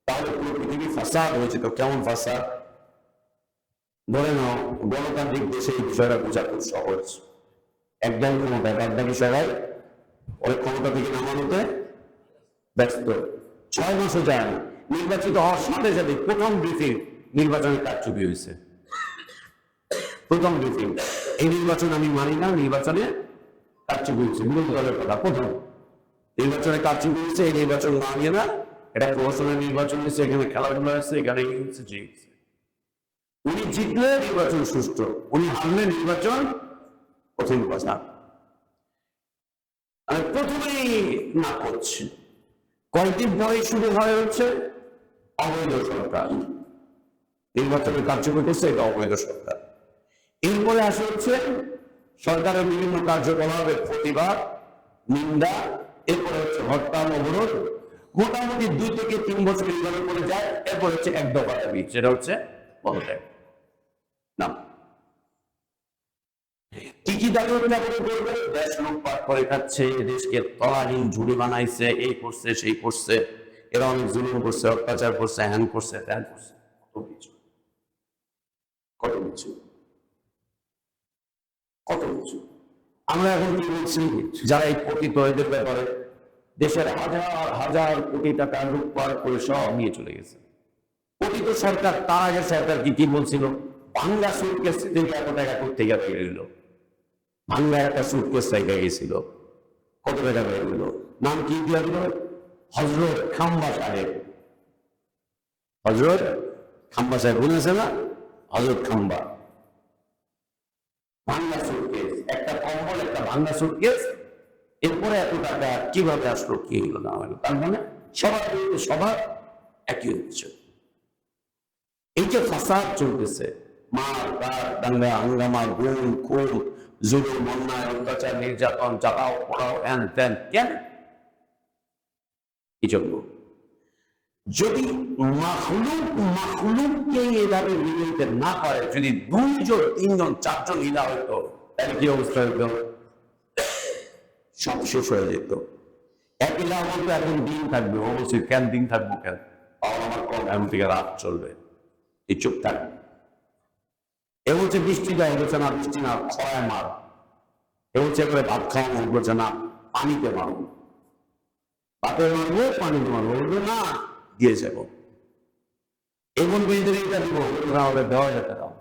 তাহলে পুরো পৃথিবী ফাসাদ হয়ে যেত। কেমন ফাসাদ? বলে নাও, গণতান্ত্রিক দেশে এই বিষয়টা বোঝা খুব সহজ। একদম ক্ষমতা, একদম সবাই ওই ক্ষমতা থেকে নামানোতে ব্যস্ত। 6 মাসও যায় না, নির্বাচিত হওয়ার সাথে সাথে প্রথম ব্রিফিং নির্বাচনের কারচুপি হয়েছে। প্রথম ব্রিফিং, এই নির্বাচন আমি মানি না, নির্বাচনে কারচুপি হয়েছে, বিরোধী দলের কথা। প্রথম নির্বাচনে কারচুপি হয়েছে, এই নির্বাচন মানিয়ে না, এটা প্রহসনের নির্বাচন হয়েছে, এখানে খেলাধুলা হয়েছে, এখানে হচ্ছে যে উনি জিতলে নির্বাচন সুষ্ঠু, উনি হারলে নির্বাচন প্রথম কথা। আমি প্রথমেই না করছি, কয়েকদিন পরে শুরু হয়ে হচ্ছে অবৈধ সরকার, নির্বাচনের কার্যকর করছে, এটা অবৈধ সরকার। এরপরে আসে হচ্ছে সরকারের বিভিন্ন কার্যকলাপের প্রতিবাদ, নিন্দা, এরপরে হচ্ছে হরতাল, অবরোধ। মোটামুটি 2 থেকে 3 বছর নির্বাচন করে যায়, এরপর হচ্ছে এক দফা দাবি, সেটা হচ্ছে পদত্যাগ। না, কি কি দাবি করবে? দেশ লুটপাট করে খাচ্ছে, দেশকে তলাহীন ঝুড়ি বানাইছে, এই করছে, সেই করছে, এরা অনেক জুলুম করছে, অত্যাচার করছে, হ্যান করছে, ত্যান করছে, কত কিছু, কত কিছু, কত কিছু। আমরা এখন কি বলছি, যারা এই পতিত এদের ব্যাপারে দেশের হাজার হাজার কোটি টাকা লুটপাট করে সব নিয়ে চলে গেছে। পতিত সরকার, তার আগে সরকার কি বলছিল? বাংলা সুটকেস থেকে এত টাকা করতে গেল, বাংলা একটা সুটকেস জায়গা গেছিল, কত টাকা হয়ে গেল, নাম কি দিয়া দিল? হযরত খাম্বা সাহেব। হযরত খাম্বা সাহেব বলেছে না, হযরত খাম্বা। বাংলা সুটকেস, একটা কম্বল, একটা বাংলা সুটকেস, এরপরে এত টাকা কিভাবে আসলো, কি হলো না হলো, তার মানে সবার একই হচ্ছে। এই যে ফাসাদ চলতেছে, মার কাট, দাঙ্গা হাঙ্গামা, গুম খুন, জুলুম, অন্যায়, অত্যাচার, নির্যাতন, জ্বালাও পোড়াও, হ্যান ত্যান, কেন? এই জন্য যদি মাখলুককে এভাবে মিলাইতে না পারে, যদি 2 জন 3 জন 4 জন ইলা হইতো, তাহলে কি অবস্থা হইতো? সব শেষ হয়ে যেত। এক ইলা বলতে এখন দিন থাকবে, অবশ্যই কেন দিন থাকবো, কেন আমার কম, এমন থেকে রাত চলবে, এই চুপ থাকবে। এ বলছে বৃষ্টি দেয়, বলছে না বৃষ্টি না, খরায় মার। এ বলছে করে ভাত খাওয়ানো, বলছে না পানিতে মারবো, ভাতে মারবো, পানিতে মারবো, বলবে না দিয়ে যাবো। এমন বেঁধে এটা দিব, ওদের দেওয়া যেতে দাও।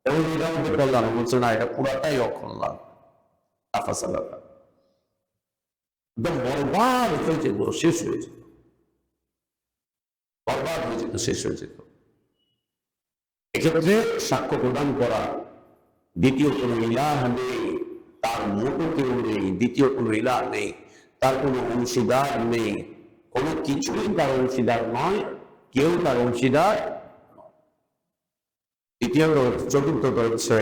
এবং এটার মধ্যে কল্যাণ বলছে না, এটা পুরাটাই অকল্যাণ। আফাসালাটা একদম বরবাদ হয়ে যেত, শেষ হয়ে যেত, বরবাদ হয়ে যেত, শেষ হয়ে যেত। এক্ষেত্রে সাক্ষ্য প্রদান করা দ্বিতীয় কোনো ইলাহ নেই, তার মতো কেউ নেই, দ্বিতীয় কোনো ইলাহ নেই, তার কোনো অংশীদার নেই, কোনো কিছুই তার অংশীদার নয়, কেউ তার অংশীদার। দ্বিতীয় চতুর্থ হচ্ছে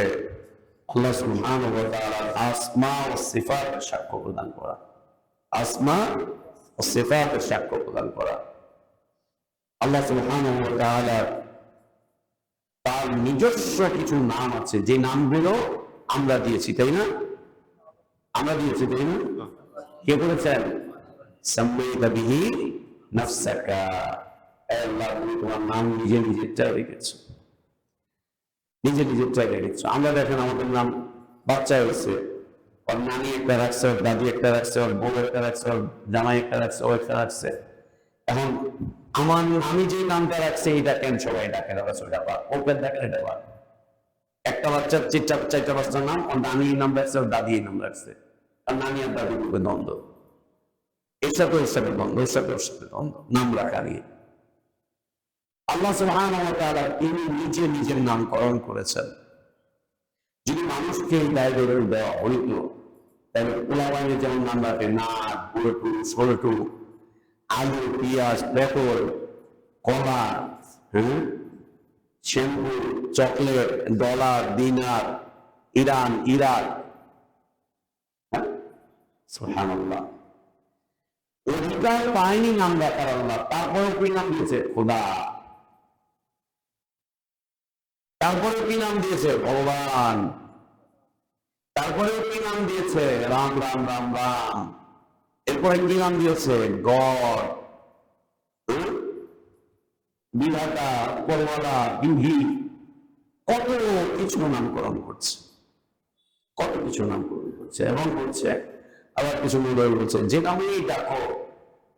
আল্লাহ সুবহানাহু ওয়া তাআলার আসমা ও সিফাতের সাক্ষ্য প্রদান করা। আসমা ও সিফাতের সাক্ষ্য প্রদান করা। আল্লাহ সুবহানাহু ওয়া তাআলা তার নিজস্ব কিছু নাম আছে, যে নামগুলো আমরা দিয়েছি, তাই না? আমরা দিয়েছি, তাই না? কে বলেছেন? সাম্মাইতা বিহি নাফসাকা, আল্লাহ তুমি তোমার নাম নিজে নিজের চাই রেখেছো, নিজে নিজের চাই রেখেছো। আমরা দেখেন আমাদের নাম বাচ্চা হয়েছে, ওর নানি একটা রাখছে, ওর দাদি একটা রাখছে, ওর বউ একটা রাখছে, ওর জামাই একটা রাখছে, ও একটা রাখছে। এখন আমি যে নামটা রাখছি এটা কেন সবাই ডাকে, ওটা পার, ওপেন দেখেন এটা পার। একটা বাচ্চার চারটা বাচ্চার নাম, ওর নানি নাম রাখছে, ওর দাদি নাম রাখছে, আর নানি আর দাদি খুবই দ্বন্দ্ব, এর সাথে ওর সাথে দ্বন্দ্ব, ওর সাথে ওর সাথে দ্বন্দ্ব নাম রাখা নিয়ে। আল্লাহ সুবহানাহু ওয়া তাআলা তিনি নিজে নিজের নামকরণ করেছেন। যদি মানুষকে এই দায়িত্ব দেওয়া হইত, তাহলে পোলাপাইনে যেমন নাম রাখে নাক, বুড়োটু, ষোলটু, আলু, পেঁয়াজ, পেট্রোল, কলা, শ্যাম্পু, চকলেট, ডলার, দিনার, ইরান, ইরাক, সুবহানাল্লাহ। অধিকার পায়নি নাম রাখার আল্লাহ, তারপরে কি নাম দিয়েছে? খোদা। তারপরে কি নাম দিয়েছে? ভগবান। তারপরে কি নাম দিয়েছে? রাম রাম রাম রাম। এরপরে কি নাম দিয়েছে? গড, বিধাতা, পরওয়ালা, বিধি, কত কিছু নামকরণ করছে, কত কিছু নামকরণ করছে। এবং বলছে আবার কিছু মনে বলছে যে নামেই ডাকো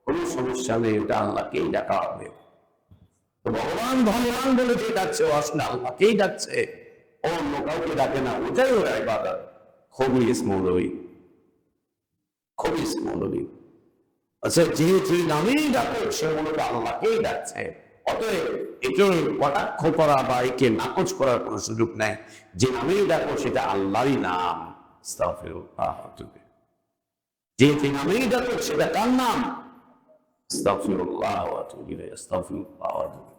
কোনো সমস্যা নেই, এটা আল্লাহকেই ডাকা হবে। ভগবান ভগবান বলে যে ডাকছে, ও আসলে আল্লাহকেই ডাকছে, ও অন্য কাউকে ডাকে না, ওটাই ওর ইবাদত। খবিস মৌলবী, খবিস মৌলবী। আচ্ছা, যে নামেই ডাকে সে মূলত আল্লাহকেই ডাকছে। অতএব একে কটাক্ষ করা বা একে নাকচ করার কোনো সুযোগ নেই। যে নামেই ডাকো সেটা আল্লাহরই নাম। আস্তাগফিরুল্লাহ। যে নামেই ডাকো সেটা কার নাম? আস্তাগফিরুল্লাহ ওয়া আতুবু ইলাইহি, আস্তাগফিরুল্লাহ ওয়া আতুবু ইলাইহি।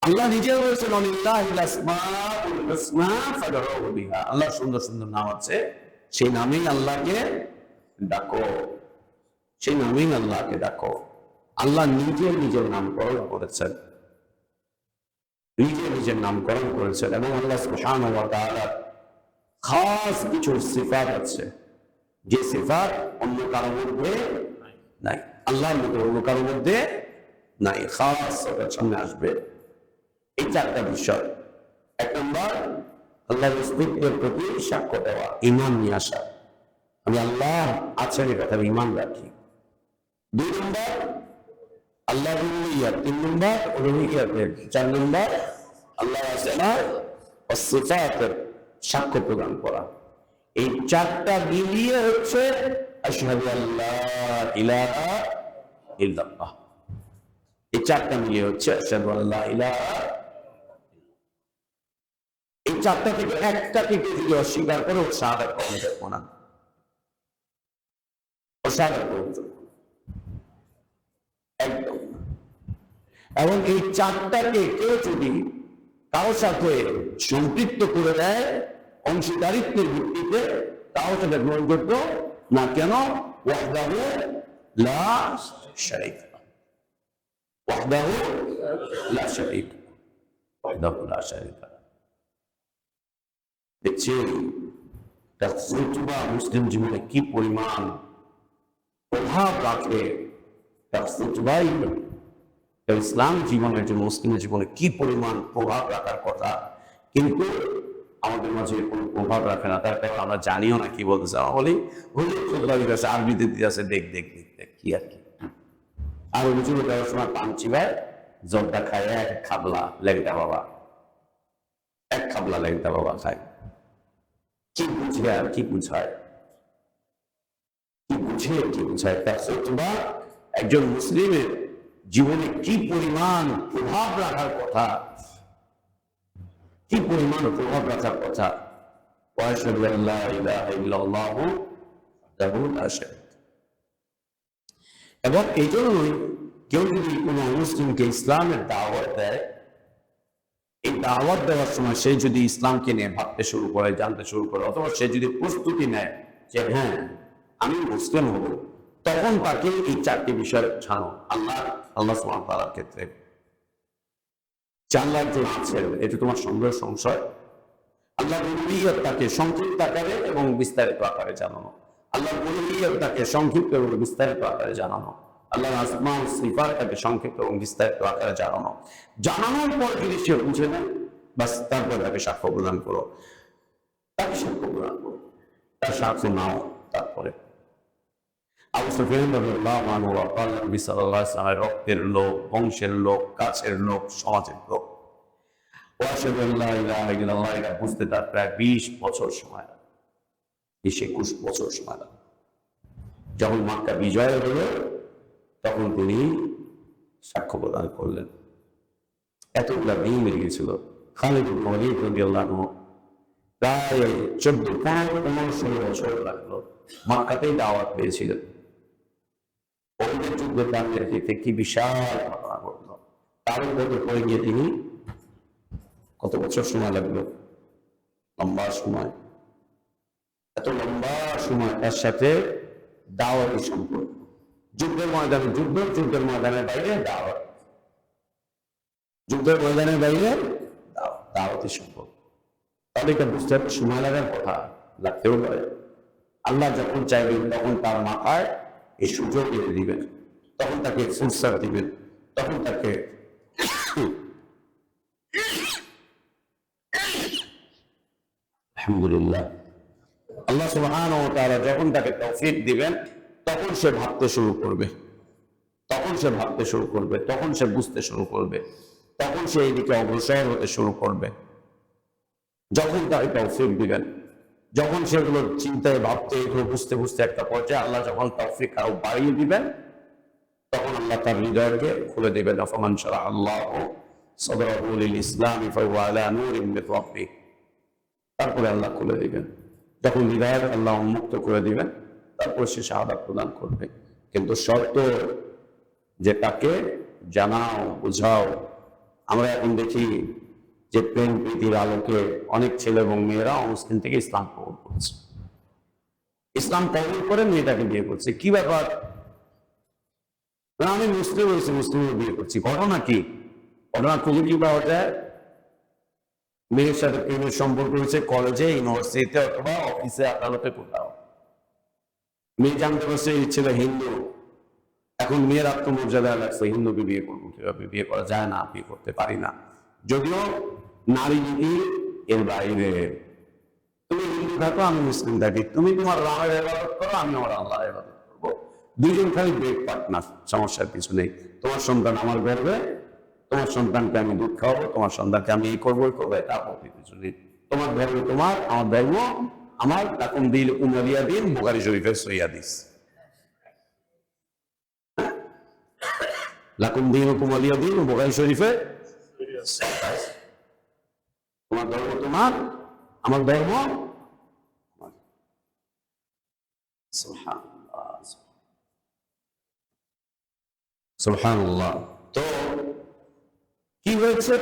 আল্লাহ নিজে বলেছেন লিল্লাহিল আসমাউল হুসনা ফাদউহু বিহা। আল্লাহর সুন্দর সুন্দর নাম আছে, সেই নামেই আল্লাহকে ডাকো, সেই নামেই আল্লাহকে ডাকো। আল্লাহ নিজে নিজের নামকরণ করেছেন, নিজে নিজের নামকরণ করেছেন। এবং আল্লাহ সুবহানাহু ওয়া তাআলা খাস কিছু সিফাত আছে, যে সিফাত অন্য কারোর মধ্যে নাই, আল্লাহর মধ্যে অন্য কারোর মধ্যে নাই। খাস সামনে আসবে এই চারটা বিষয়। এক নম্বর, আল্লাহর অস্তিত্বের প্রতি সাক্ষ্য দেওয়া, ঈমান নিয়ে আসা, আমি আল্লাহ আছেন এটা আমি ঈমান রাখি। দুই নম্বর, আল্লাহর রুবুবিয়্যাত। তিন নম্বর, উলুহিয়্যাতের। চার নম্বর, আল্লাহর আসমা ও সিফাতের সাক্ষ্য প্রদান করা। এই চারটা মিলিয়ে হচ্ছে আশহাদু আল্লা ইলাহা ইল্লাল্লাহ। এই চারটা মিলিয়ে হচ্ছে আশহাদু আল্লা ইলাহা। এই চারটা থেকে একটা থেকে যদি অস্বীকার করে ও শাহাদাত কখনো দেখবো না, ও শাহাদাত করবে একদম। এবং এই চারটাকে কেউ যদি কারো সাথে সম্পৃক্ত করে দেয় অংশীদারিত্বের ভিত্তিতে, তাও সেটা গ্রহণ করত না। কেন? ওয়াহদাহু লা শারীকা লাহু, ওয়াহদাহু লা শারীকা লাহু, ওয়াহদাহু লা শারীকা লাহু। দেখছেন তাকসুতুবা মুসলিম জীবনে কি পরিমাণ প্রভাব রাখে। তাকসুতুবাই ইসলাম জীবনের জন্য, মুসলিমের জীবনে কি পরিমাণ প্রভাব রাখার কথা, কিন্তু আমাদের মাঝে কোনো প্রভাব রাখে না। তার কারণ আমরা জানিও না কি বলতেছে। আমরা বলি হুজুর খুতবা দিতেছে, আরবিতে দিতেছে, দেখ দেখ দেখ কি আর কি। আর হুজুর দেওয়ার সময় পান চিবায় জলটা খায়, এক খাবলা লেগটা বাবা এক খাবলা লাইনটা বাবা খায়। কি বুঝে আর কি বুঝায়, কি বুঝে কি বুঝায় তার খুতবা একজন মুসলিমের জীবনে কি পরিমাণ প্রভাব রাখার কথা, কি পরিমাণ প্রভাব রাখার কথা। ওয়াশহাদু আল্লা ইলাহা ইল্লাল্লাহু ওয়াহদাহু লা শারীকা লাহু। এবং এই জন্যই কেউ যদি কোনো মুসলিমকে ইসলামের দাওয়াত দেয়, এই দাওয়াত দেওয়ার সময় সে যদি ইসলামকে নিয়ে ভাবতে শুরু করে, জানতে শুরু করে, অথবা সে যদি প্রস্তুতি নেয় যে হ্যাঁ আমি মুসলিম হব, তখন তাকে এই চারটি বিষয় জানো। আল্লাহ সুবহানাহু ওয়া তাআলার ক্ষেত্রে জানলার যে আছে এটা তোমার সন্দেহ সংশয়, আল্লাহর রুবুবিয়্যত তাকে সংক্ষিপ্ত আকারে এবং বিস্তারিত আকারে জানানো, আল্লাহর উলুহিয়্যত তাকে সংক্ষিপ্ত এবং বিস্তারিত আকারে জানানো, আল্লাহর আসমা ও সিফাত তাকে সংক্ষিপ্ত এবং বিস্তারিত আকারে জানানো। জানানোর পর যদি সে বুঝে নেয়, বাস তারপর তাকে সাক্ষ্য প্রদান করো, তাকে সাক্ষ্য প্রদান করো, তার সাক্ষ্য নাও। তারপরে আবু সুফিয়ান রাদিয়াল্লাহু আনহু নবী সাল্লাল্লাহু আলাইহি ওয়াসাল্লামের রক্তের লোক, বংশের লোক, কাছের লোক, সমাজের লোক। ওয়াশহাদু আল্লা ইলাহা ইল্লাল্লাহ এটা বুঝতে তার প্রায় 20 বছর সময় লাগে, 20-21 বছর সময় লাগে। যখন মক্কা বিজয় হলো তখন তিনি সাক্ষ্য প্রদান করলেন। এতগুলা দিন লেগেছিল। খালিদ ইবনে ওয়ালিদ রাদিয়াল্লাহু আনহু প্রায় 14-15 বছর লাগলো, মক্কাতেই দাওয়াত পেয়েছিলেন। ওদের যুদ্ধ প্রান্তের দিকে কি বিশাল ঘটনা ঘটলো, তার উপরে গিয়ে তিনি কত বছর সময় লাগলো, লম্বা সময়। এত লম্বা সময় তার সাথে দাওয়াতি সম্পর্ক, যুদ্ধের ময়দানে যুদ্ধ, যুদ্ধের ময়দানের বাইরে দাওয়াত, যুদ্ধের ময়দানের বাইরে দাওয়াতি সম্পর্ক। তাহলে এটা বুঝতে সময় লাগার কথা, লাগতেও পারে। আল্লাহ যখন চাইবেন তখন তার মাথায় এই সুযোগ এনে দিবেন, তখন তাকে ফুরসাত দিবেন, তখন তাকে আলহামদুলিল্লাহ আল্লাহ সুবহানাহু ওয়া তাআলা যখন তাকে তৌফিক দিবেন, তখন সে ভাবতে শুরু করবে, তখন সে ভাবতে শুরু করবে, তখন সে বুঝতে শুরু করবে, তখন সে এইদিকে অগ্রসর হতে শুরু করবে। যখন তাকে তৌফিক দিবেন, যখন সেগুলো চিন্তায় ভাবতে, এগুলো বুঝতে বুঝতে একটা পর্যায়ে আল্লাহ যখন তৌফিক আরো বাড়িয়ে দিবেন, তখন আল্লাহ তার হৃদয়কে খুলে দিবেন। ফামান শারাহা আল্লাহু সাদরাহু লিল ইসলাম ফাহুয়া আলা নূরিন মির রাব্বিহ। তারপরে আল্লাহ খুলে দিবেন, যখন হৃদয় আল্লাহ উন্মুক্ত করে দিবেন, তারপর সে শাহাদাত প্রদান করবে। কিন্তু শর্ত যে তাকে জানাও, বুঝাও। আমরা এখন দেখি যে প্রেম প্রীতির আলোকে অনেক ছেলে এবং মেয়েরা অমুসলিম থেকে ইসলাম কবুল করছে, ইসলাম কবুল করে মেয়েটাকে বিয়ে করছে। কি ব্যাপার? আমি মুসলিম হয়েছি, মুসলিমের বিয়ে করছি। ঘটনা কি? ঘটনা খুবই কি পাওয়া যায়, মেয়ের সাথে প্রেমের সম্পর্ক হয়েছে কলেজে, ইউনিভার্সিটিতে, অথবা অফিসে, আদালতে, কোথাও। মেয়ে জানতে পারছে এই ছেলে হিন্দু। এখন মেয়ের আত্মমর্যাদা লাগছে, হিন্দুকে বিয়ে করবো কিভাবে? বিয়ে করা যায় না, বিয়ে করতে পারি না। যদিও নারী নীতি এর বাইরে। তুমি হিন্দু থাকো, আমি মুসলিম থাকি, তুমি তোমার রামের ইবাদত করো, আমি আমার আল্লাহর ইবাদত করবো। দুইজন খালি ব্রেক পার্টনার, সমস্যার কিছু নেই। তোমার সন্তান আমার বেরবে, তোমার সন্তানকে আমি দুধ খাওয়াবো, তোমার সন্তানকে আমি এই করবো, তা আপত্তি কিছু নেই। তোমার ধর্ম তোমার, আমার ধর্ম আমার। লাকুম দীনুকুম ওয়ালিয়া দীন, বুখারী শরীফের সহিহ হাদিস। লাকুম দীনুকুম ওয়ালিয়া দীন, বুখারী শরীফে। তোমার ধর্ম তোমার, আমার ধর্ম আমার। সুবহানাল্লাহ, সুবহানাল্লাহ। তো কি হয়েছে?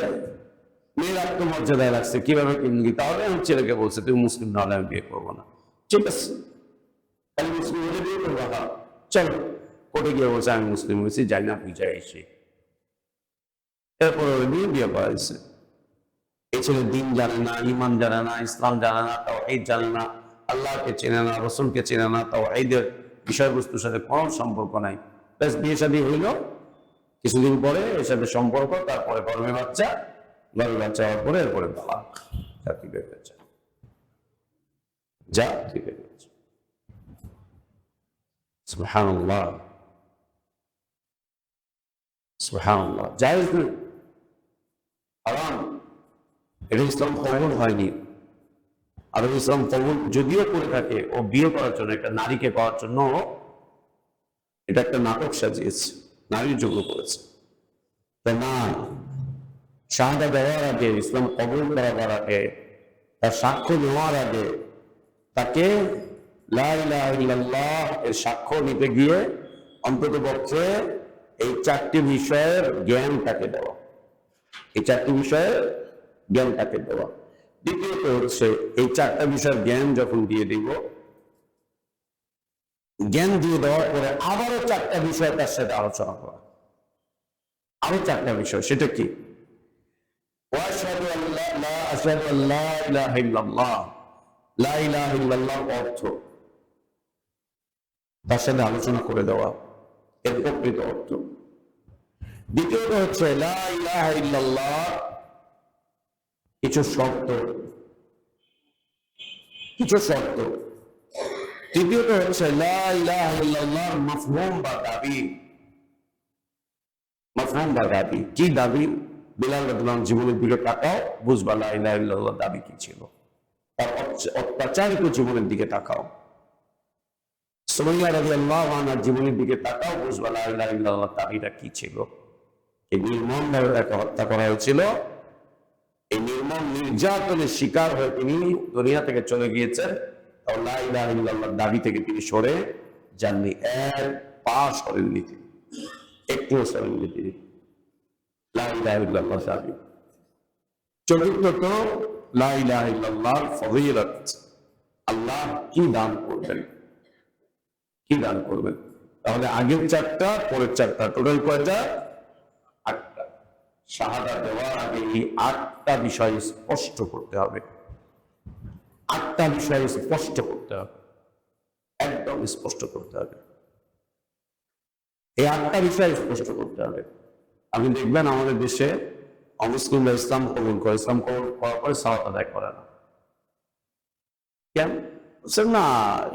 মেয়ের আত্মমর্যাদায় লাগছে, কিভাবে কিনবি? তাহলে আমি ছেলেকে বলছে তুমি মুসলিম না হলে আমি বিয়ে করবো না। ঠিক আছে, আমি মুসলিম হলে বিয়ে করবো। চলো, কোর্টে গিয়ে বলছে আমি মুসলিম হয়েছি, যাই না বুঝাই এসে। এরপরে বিয়ে করা হয়েছে। এই ছেলে দিন জানে না, ইমান জানে না, ইসলাম জানে না, তাওহীদ জানে না, আল্লাহকে চেনে না, রাসূলকে চেনে না, তাওহীদের বিষয়বস্তুর সাথে কোনো সম্পর্ক নাই। ব্যাস বিয়ে শাদী হইল, কিছুদিন পরে এর সাথে সম্পর্ক, তারপরে গর্ভে বাচ্চা, গর্ভে বাচ্চা হওয়ার পরে এরপরে তালাক। যা ঠিক হয়ে গেছে, যা ঠিক হয়ে গেছে। সুবহানাল্লাহ, সুবহানাল্লাহ। জায়েজ নেই, হারাম। এটা ইসলাম কবুল হয়নি। আর ইসলাম কবুল যদিও করে থাকে, ও বিয়ে করার জন্য, একটা নারীকে পাওয়ার জন্য এটা একটা নাটক সাজিয়েছে, নারীর জন্য করেছে। তাই না, শাহাদা দেওয়ার আগে, ইসলাম কবুল করার আগে, তার সাক্ষ্য নেওয়ার আগে তাকে লা ইলাহা ইল্লাল্লাহ এর সাক্ষ্য নিতে গিয়ে অন্তত পক্ষে এই 4টি বিষয়ের জ্ঞান তাকে দেওয়া, এই 4টি বিষয়ের জ্ঞান তাকে দেওয়া। দ্বিতীয়ত হচ্ছে, এই 4টা বিষয়ের জ্ঞান যখন দিয়ে দিব, জ্ঞান দিয়ে দেওয়ার পরে আবারও 4টা বিষয় তার সাথে আলোচনা করা, আরো 4টা বিষয়। সেটা কি? ওয়াশহাদু আল্লা ইলাহা ইল্লাল্লাহ, লা ইলাহা ইল্লাল্লাহ অর্থ তার সাথে আলোচনা করে দেওয়া, এর প্রকৃত অর্থ। দ্বিতীয়ত হচ্ছে লা ইলাহা ইল্লাল্লাহ কিছু শর্ত, কিছু শর্ত। তৃতীয়ত হচ্ছে লা ইলাহা ইল্লাল্লাহ মাফহুম বা দাবি, মাফহুম বা দাবি। কি দাবি? বিলাল রাদিয়াল্লাহু আনহু জীবনের দিকে তাকাও, বুঝবা লা ইলাহা ইল্লাল্লাহ দাবি কি ছিল। তার অত্যাচারিত জীবনের দিকে তাকাও, সুমাইয়া রাদিয়াল্লাহু আনহার জীবনের দিকে তাকাও, বুঝবা লা ইলাহা ইল্লাল্লাহ দাবিটা কি ছিল। এই নির্মমভাবে তাকে হত্যা করা হয়েছিল, এই নির্মম নির্যাতনের শিকার হয়ে তিনি দুনিয়া থেকে চলে গিয়েছেন। লা ইলাহা ইল্লাল্লাহ দাবি থেকে তিনি সরে যাননি, এক পা সরেননি, তিনি একটুও সরেননি তিনি। লা ইলাহা ইল্লাল্লাহ দাবি। চতুর্থত লা ইলাহা ইল্লাল্লাহর ফজিলত, আল্লাহ কি দান করবেন, কি দান করবেন। তাহলে আগের 4টা, পরের 4টা, টোটাল কয়টা? 8টা। শাহাদা দেওয়ার আগে এই 8টা বিষয় স্পষ্ট করতে হবে, 8টা বিষয় স্পষ্ট করতে হবে, একদম স্পষ্ট করতে হবে। এই 8টা বিষয় স্পষ্ট করতে হবে। আপনি দেখবেন আমাদের দেশে অমুসলিমরা ইসলাম কবুল করে, ইসলাম কবুল করার পরে সালাত আদায় করে না। কেন? না,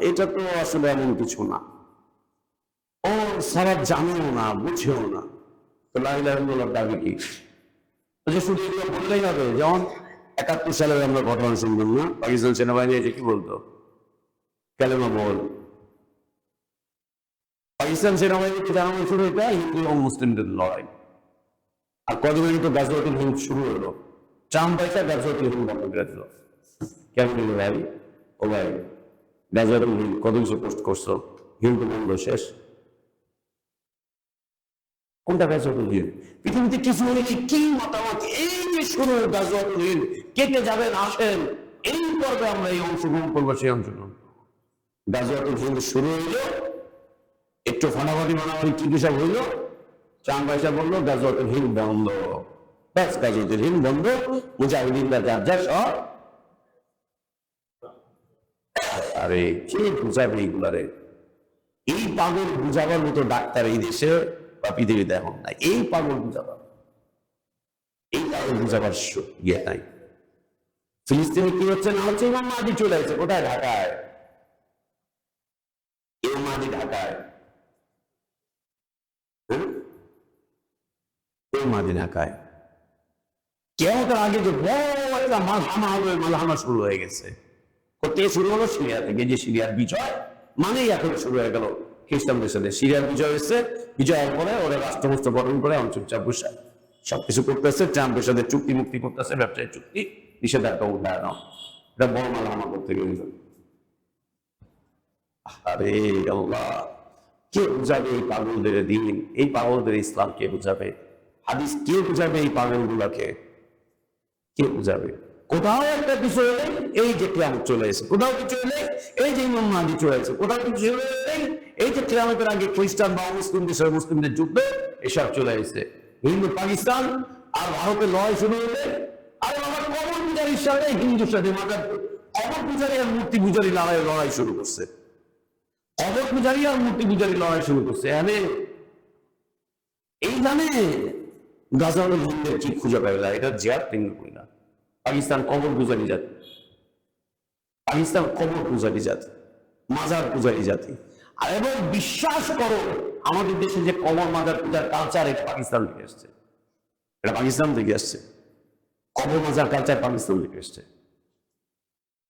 এটা তো আসলে এমন কিছু না, ও সালাত জানেও না, বুঝেও না। তো লা ইলাহা ইল্লাল্লাহর দাবি কি? শুধু এগুলো বললেই হবে। যেমন 71 সালে আমরা ঘটনা শুনলাম না, পাকিস্তান সেনাবাহিনী এসে কি বলতো? কালেমা বল। পাকিস্তান সেনাবাহিনীকে জানানো শুরু এটা হিন্দু এবং মুসলিমদের লড়াই। আর কদিন আগে তো গাজওয়াতুল হিন্দ শুরু হলো, ট্রাম্প পয়সা গাজওয়াতুল হিন্দ বন্ধ করে দিল। কেমন হলো ভাই? ও ভাই, গাজওয়াতুল হিন্দ কত কিছু পোস্ট করছো, হিন্দু বন্ধ শেষ। কোনটা গাজওয়াতুল হিন্দ? পৃথিবীতে কিছু হলে কি মতামত? এই যে শুরু গাজওয়াতুল হিন্দ, কেটে যাবেন, আসেন এই পর্বে আমরা এই অংশগ্রহণ করবো, সেই অংশগ্রহণ। গাজওয়াতুল হিন্দ শুরু হইলো, একটু ফানাফানি মানাফানি চিকিৎসা হইলো, ট্রাম্প পয়সা বললো গাজওয়াতুল হিন্দ বন্ধ, ব্যাস গাজওয়াতুল হিন্দ বন্ধ, মুজাহিদিনরা যার যা সব। আরে কে বুঝাবে এইগুলারে? এই পাগল বুঝাবার মতো ডাক্তার এই দেশে বা পৃথিবীতে এখন নাই। এই পাগল বুঝাবার, এই পাগল বুঝাবার ইয়ে নাই। ফিলিস্তিনে কি হচ্ছে না হচ্ছে, ইমাম মাহদী চলে আসছে। কোথায়? ঢাকায়। ইমাম মাহদী ঢাকায়, ইমাম মাহদী ঢাকায়। কিয়ামতের আগে যে বড় একটা মালহামা হবে, মালহামা শুরু হয়ে গেছে। কোথেকে শুরু হলো? সিরিয়া থেকে। যে সিরিয়ার বিজয় মানেই এখন শুরু হয়ে গেল খ্রিস্টানদের সাথে। সিরিয়ার বিজয় হয়েছে, বিজয়ের পরে ওরা রাষ্ট্রমস্ত গঠন করে চুপচাপ বসে সবকিছু করতেছে, ট্রাম্পের সাথে চুক্তি মুক্তি করতেছে, ব্যবসায়ী চুক্তি, নিষেধাজ্ঞা উঠানো। এটা বড় মালহামা করতে গেল। আরে আল্লাহ, কে বুঝাবে এই পাগলদের দিন, এই পাগলদের ইসলাম কে বুঝাবে? হাদিস কে বুঝাবে এই পাগলগুলাকে? কে বুঝাবে? কোথাও একটা কিছু এলে এই যে কিয়ামত চলে এসে, কোথাও কিছু এলে এই যে ইমাম মাহদী চলে এসে, কোথাও কিছু এলে এই যে কিয়ামতের আগে খ্রিস্টান বা মুসলিমদের সাথে মুসলিমদের যুদ্ধ, এসব চলে এসে। হিন্দু পাকিস্তান আর ভারতের লড়াই শুরু হলে, আর আমার কবর পূজারীর সাথে হিন্দুর সাথে কবর পূজারী আর মূর্তি পূজারী লড়াই শুরু করছে। কবর পূজারী আর মূর্তি পূজারী লড়াই শুরু করছে। এই জানে গাজওয়াতুল হিন্দের কি খুঁজে পাবে? এটা জিহাদ তিন করি না। পাকিস্তান কবর পূজারী জাতি, পাকিস্তান কবর পূজারী জাতি, মাজার পূজারী জাতি। আর এবং বিশ্বাস করো, আমাদের দেশে যে কবর মাজার পূজার কালচার, এটা পাকিস্তান থেকে আসছে, এটা পাকিস্তান থেকে আসছে। কবর মাজার কালচার পাকিস্তান থেকে এসছে।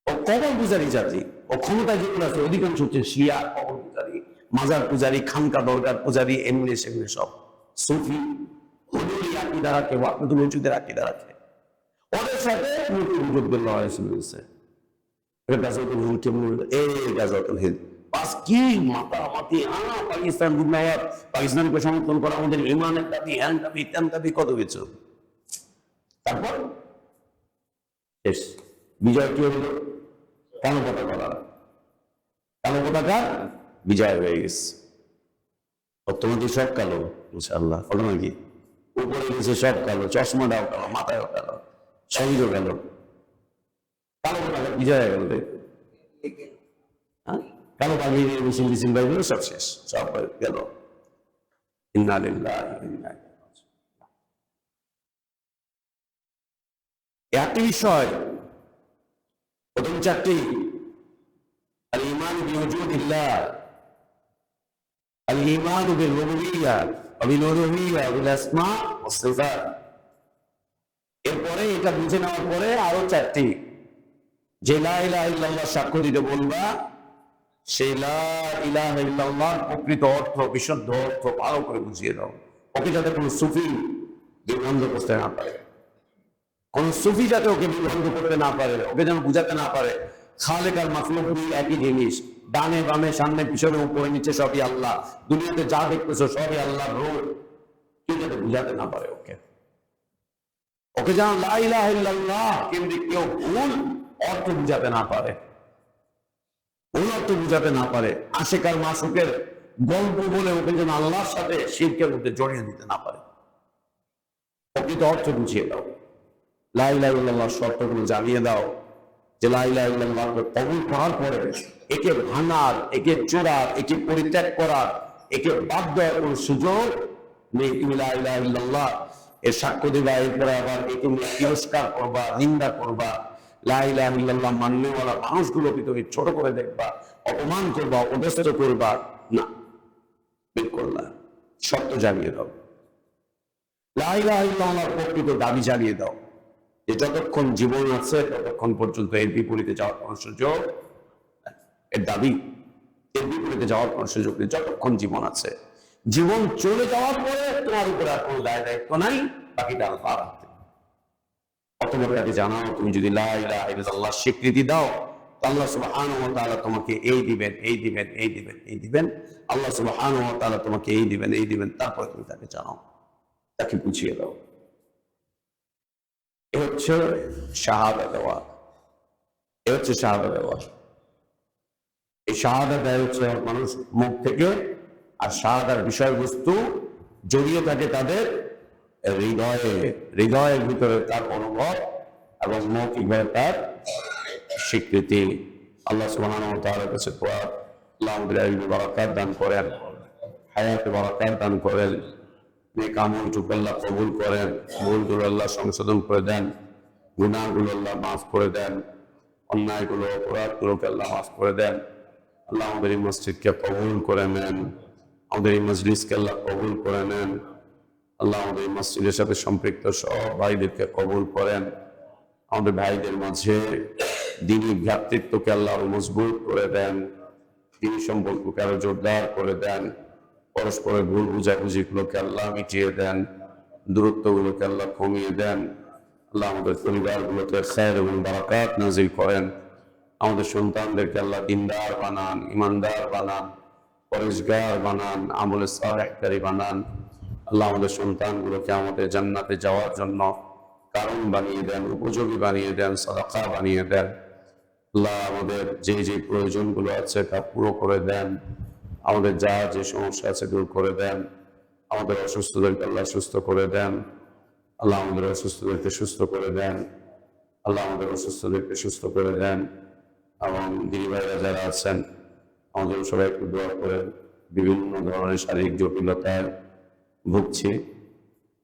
ও কবর পূজারি জাতি, ও ক্ষমতায় যেগুলো আছে অধিকাংশ হচ্ছে শিয়া কবর পূজারি, মাজার পূজারি, খানকা দরগার পূজারি, এমনি সেগুলি সব সুফি হুজুরি আকীদা রাখে, ওয়াহদাতুল ওজুদের আকীদা রাখে। ওদের সাথে মূর্তি পূজক বেল্লাহ হয়েছে গাজওয়াতুল হিন্দ এই গাজওয়াতুল হিন্দ বাস কি মাতামাতি পাকিস্তান জিন্দাবাদ, পাকিস্তানকে সমর্থন করা আমাদের ইমানের দাবি, হ্যান দাবি, ত্যান দাবি, কত কিছু। তারপর শেষ বিজয় কি হলো? কালো পতাকা, কালো পতাকা বিজয় হয়ে গেছে। তোমাদের সব কালো ইনশাআল্লাহ, বলো নাকি? উপরে গেছে সব কালো, চশমাটাও কালো, মাথায়ও কালো, শরীরও কালো, কালো পতাকা বিজয় হয়ে গেল। কালো পাখি মিছিল মিছিল বাইরে সব শেষ, সব গেল। ইন্না লিল্লাহি ওয়া ইন্না ইলাইহি রাজিউন। একটি বিষয়, প্রথম চারটি আল ঈমান বিওজুদিল্লাহ, আল ঈমান বিল রুবুবিয়্যাহ ওয়া বিল উলুহিয়্যাহ ওয়া বিল আসমা ওয়াস সিফাত। এরপরে এটা বুঝে নেওয়ার পরে আরো চারটি, যে লা ইলাহা ইল্লাল্লাহ সাক্ষ্য দিতে বলবা, সেই লা ইলাহা ইল্লাল্লাহ প্রকৃত অর্থ, বিশুদ্ধ অর্থ ভালো করে বুঝিয়ে দাও। ওকে যাতে কোনো সুফি বিভ্রান্ত করতে না পারে, কোন সুফি যাতে ওকে বিভ্রান্ত করতে না পারে, ওকে যেন বুঝাতে না পারে খালেক আর মাখলুক একই জিনিস, ডানে বামে সামনে পিছনে উপরে নিচে সবই আল্লাহ, দুনিয়াতে যা দেখতেছো সবই আল্লাহর রূপ, কেউ যাতে বুঝাতে না পারে ওকে। ওকে যেন লা ইলাহা ইল্লাল্লাহ কেন্দ্রিক কেউ ভুল অর্থ বুঝাতে না পারে, ভুল অর্থ বুঝাতে না পারে, আশিক আর মাসুকের গল্প বলে ওকে যেন আল্লাহর সাথে শিরকের মধ্যে জড়িয়ে দিতে না পারে। প্রকৃত অর্থ বুঝিয়ে দাও, লা ইলাহা ইল্লাল্লাহর শর্তগুলো জানিয়ে দাও, যে লা ইলাহা ইল্লাল্লাহকে কবুল করার পরে একে ভাঙার, একে চোরার, একে পরিত্যাগ করার, একে বাদ দেওয়ার কোনো সুযোগ নেই। তুমি লা ইলাহা ইল্লাল্লাহ এর সাক্ষ্য দিবা, এরপরে আবার একে তিরস্কার করবা, নিন্দা করবা, লা ইলাহা ইল্লাল্লাহ মাননেওয়ালা মানুষগুলোকে তুমি ছোট করে দেখবা, অপমান করবা, অপদস্থ করবা না, বিলকুল না। সত্য জানিয়ে দাও, লা ইলাহা ইল্লাল্লাহর প্রকৃত দাবি জানিয়ে দাও, যে যতক্ষণ জীবন আছে ততক্ষণ পর্যন্ত এর বিপরীতে যাওয়ার কোন সুযোগ, এর দাবি এর বিপরীতে যাওয়ার কোন সুযোগ নেই যতক্ষণ জীবন আছে। জীবন চলে যাওয়ার পরে তোমার উপরে আর কোনো দায় দায়িত্ব নাই, বাকিটা আল্লাহর হাতে। অতঃপর তাকে জানাও, তুমি যদি লা ইলাহা ইল্লাল্লাহ স্বীকৃতি দাও, আল্লাহ সুবহানাহু ওয়া তাআলা তোমাকে এই দিবেন, এই দিবেন, এই দিবেন, এই দিবেন। আল্লাহ সুবহানাহু ওয়া তাআলা তোমাকে এই দিবেন, এই দিবেন। তারপর তুমি তাকে জানাও, তাকে বুঝিয়ে দাও। এ হচ্ছে শাহাদা দেওয়া, এ হচ্ছে শাহাদা দেওয়া। এই শাহাদা দেয় হচ্ছে মানুষ মুখ থেকে, আর শাহাদার বিষয়বস্তু জড়িয়ে থাকে তাদের হৃদয়ে, হৃদয়ের ভিতরে তার অনুভব এবং মৌখিকভাবে তার স্বীকৃতি। আল্লাহ সুবহানাহু ওয়া তাআলার কাছে দোয়া, আল্লাহ আমাদের ইলমে বারাকাত দান করেন, হায়াতে বারাকাত দান করেন, নেক আমলটুকু আল্লাহ কবুল করেন, ভুলগুলো আল্লাহ সংশোধন করে দেন, গুনাহগুলো আল্লাহ মাফ করে দেন, অন্যায়গুলো অপরাধগুলোকে আল্লাহ মাফ করে দেন। আল্লাহ আমাদের এই মসজিদকে কবুল করে নেন, আমাদের এই মজলিসকে আল্লাহ কবুল করে নেন। আল্লাহ আমাদের এই মসজিদের সাথে সম্পৃক্ত সব ভাইদেরকে কবুল করেন, আমাদের ভাইদের মাঝে দ্বীনি ভ্রাতৃত্বকে আল্লাহ মজবুত করে দেন, দ্বীনি সম্পর্ককে আরো জোরদার করে দেন, পরস্পরের ভুল বুঝাবুঝিগুলোকে আল্লাহ মিটিয়ে দেন, দূরত্বগুলোকে আল্লাহ কমিয়ে দেন। আল্লাহ আমাদের পরিবারগুলোতে খায়ের এবং বারাকাত নাজিল করেন, আমাদের সন্তানদেরকে আল্লাহ দিনদার বানান, ইমানদার বানান, পরেশগার বানান, আমলে সালেহকারী বানান। আল্লাহ আমাদের সন্তানগুলোকে আমাদের জান্নাতে যাওয়ার জন্য কারণ বানিয়ে দেন, উপযোগী বানিয়ে দেন, সাদাকা বানিয়ে দেন। আল্লাহ আমাদের যে যে প্রয়োজনগুলো আছে তা পুরো করে দেন, আমাদের যা যে সমস্যা আছে দূর করে দেন, আমাদের অসুস্থদেরকে আল্লাহ সুস্থ করে দেন। আল্লাহ আমাদের অসুস্থদেরকে সুস্থ করে দেন, আল্লাহ আমাদের অসুস্থদেরকে সুস্থ করে দেন। এবং দিদি ভাইরা যারা আছেন আমাদের সবাই একটু দোয়া করেন, বিভিন্ন ধরনের শারীরিক জটিলতায় ভুগছি,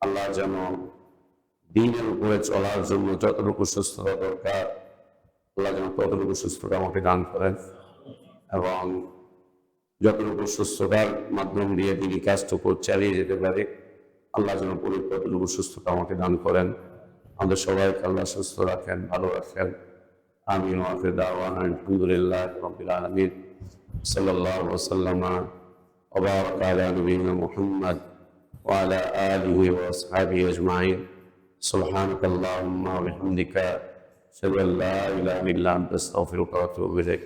আল্লাহ যেন দিনের উপরে চলার জন্য যতটুকু সুস্থতা দরকার আল্লাহ যেন ততটুকু সুস্থতা আমাকে দান করেন, এবং যতটুকু সুস্থতার মাধ্যম দিয়ে দিনই কাজটুকু চালিয়ে যেতে পারে আল্লাহ যেন ততটুকু সুস্থতা আমাকে দান করেন। আমাদের সবাইকে আল্লাহ সুস্থ রাখেন, ভালো রাখেন। আমিন। ওয়া আখিরু দাওয়ানা আলহামদুলিল্লাহি রাব্বিল আলামিন। সাল্লাল্লাহু ওয়া সাল্লামা ওয়া বারাকা আলা নবিয়িনা মুহাম্মদ ওয়া আলা আলিহি ওয়া আসহাবিহি আজমাইন। সুবহানাকাল্লাহুম্মা ওয়া বিহামদিকা আশহাদু আল লা ইলাহা ইল্লা আনতা আস্তাগফিরুকা ওয়া আতুবু ইলাইক।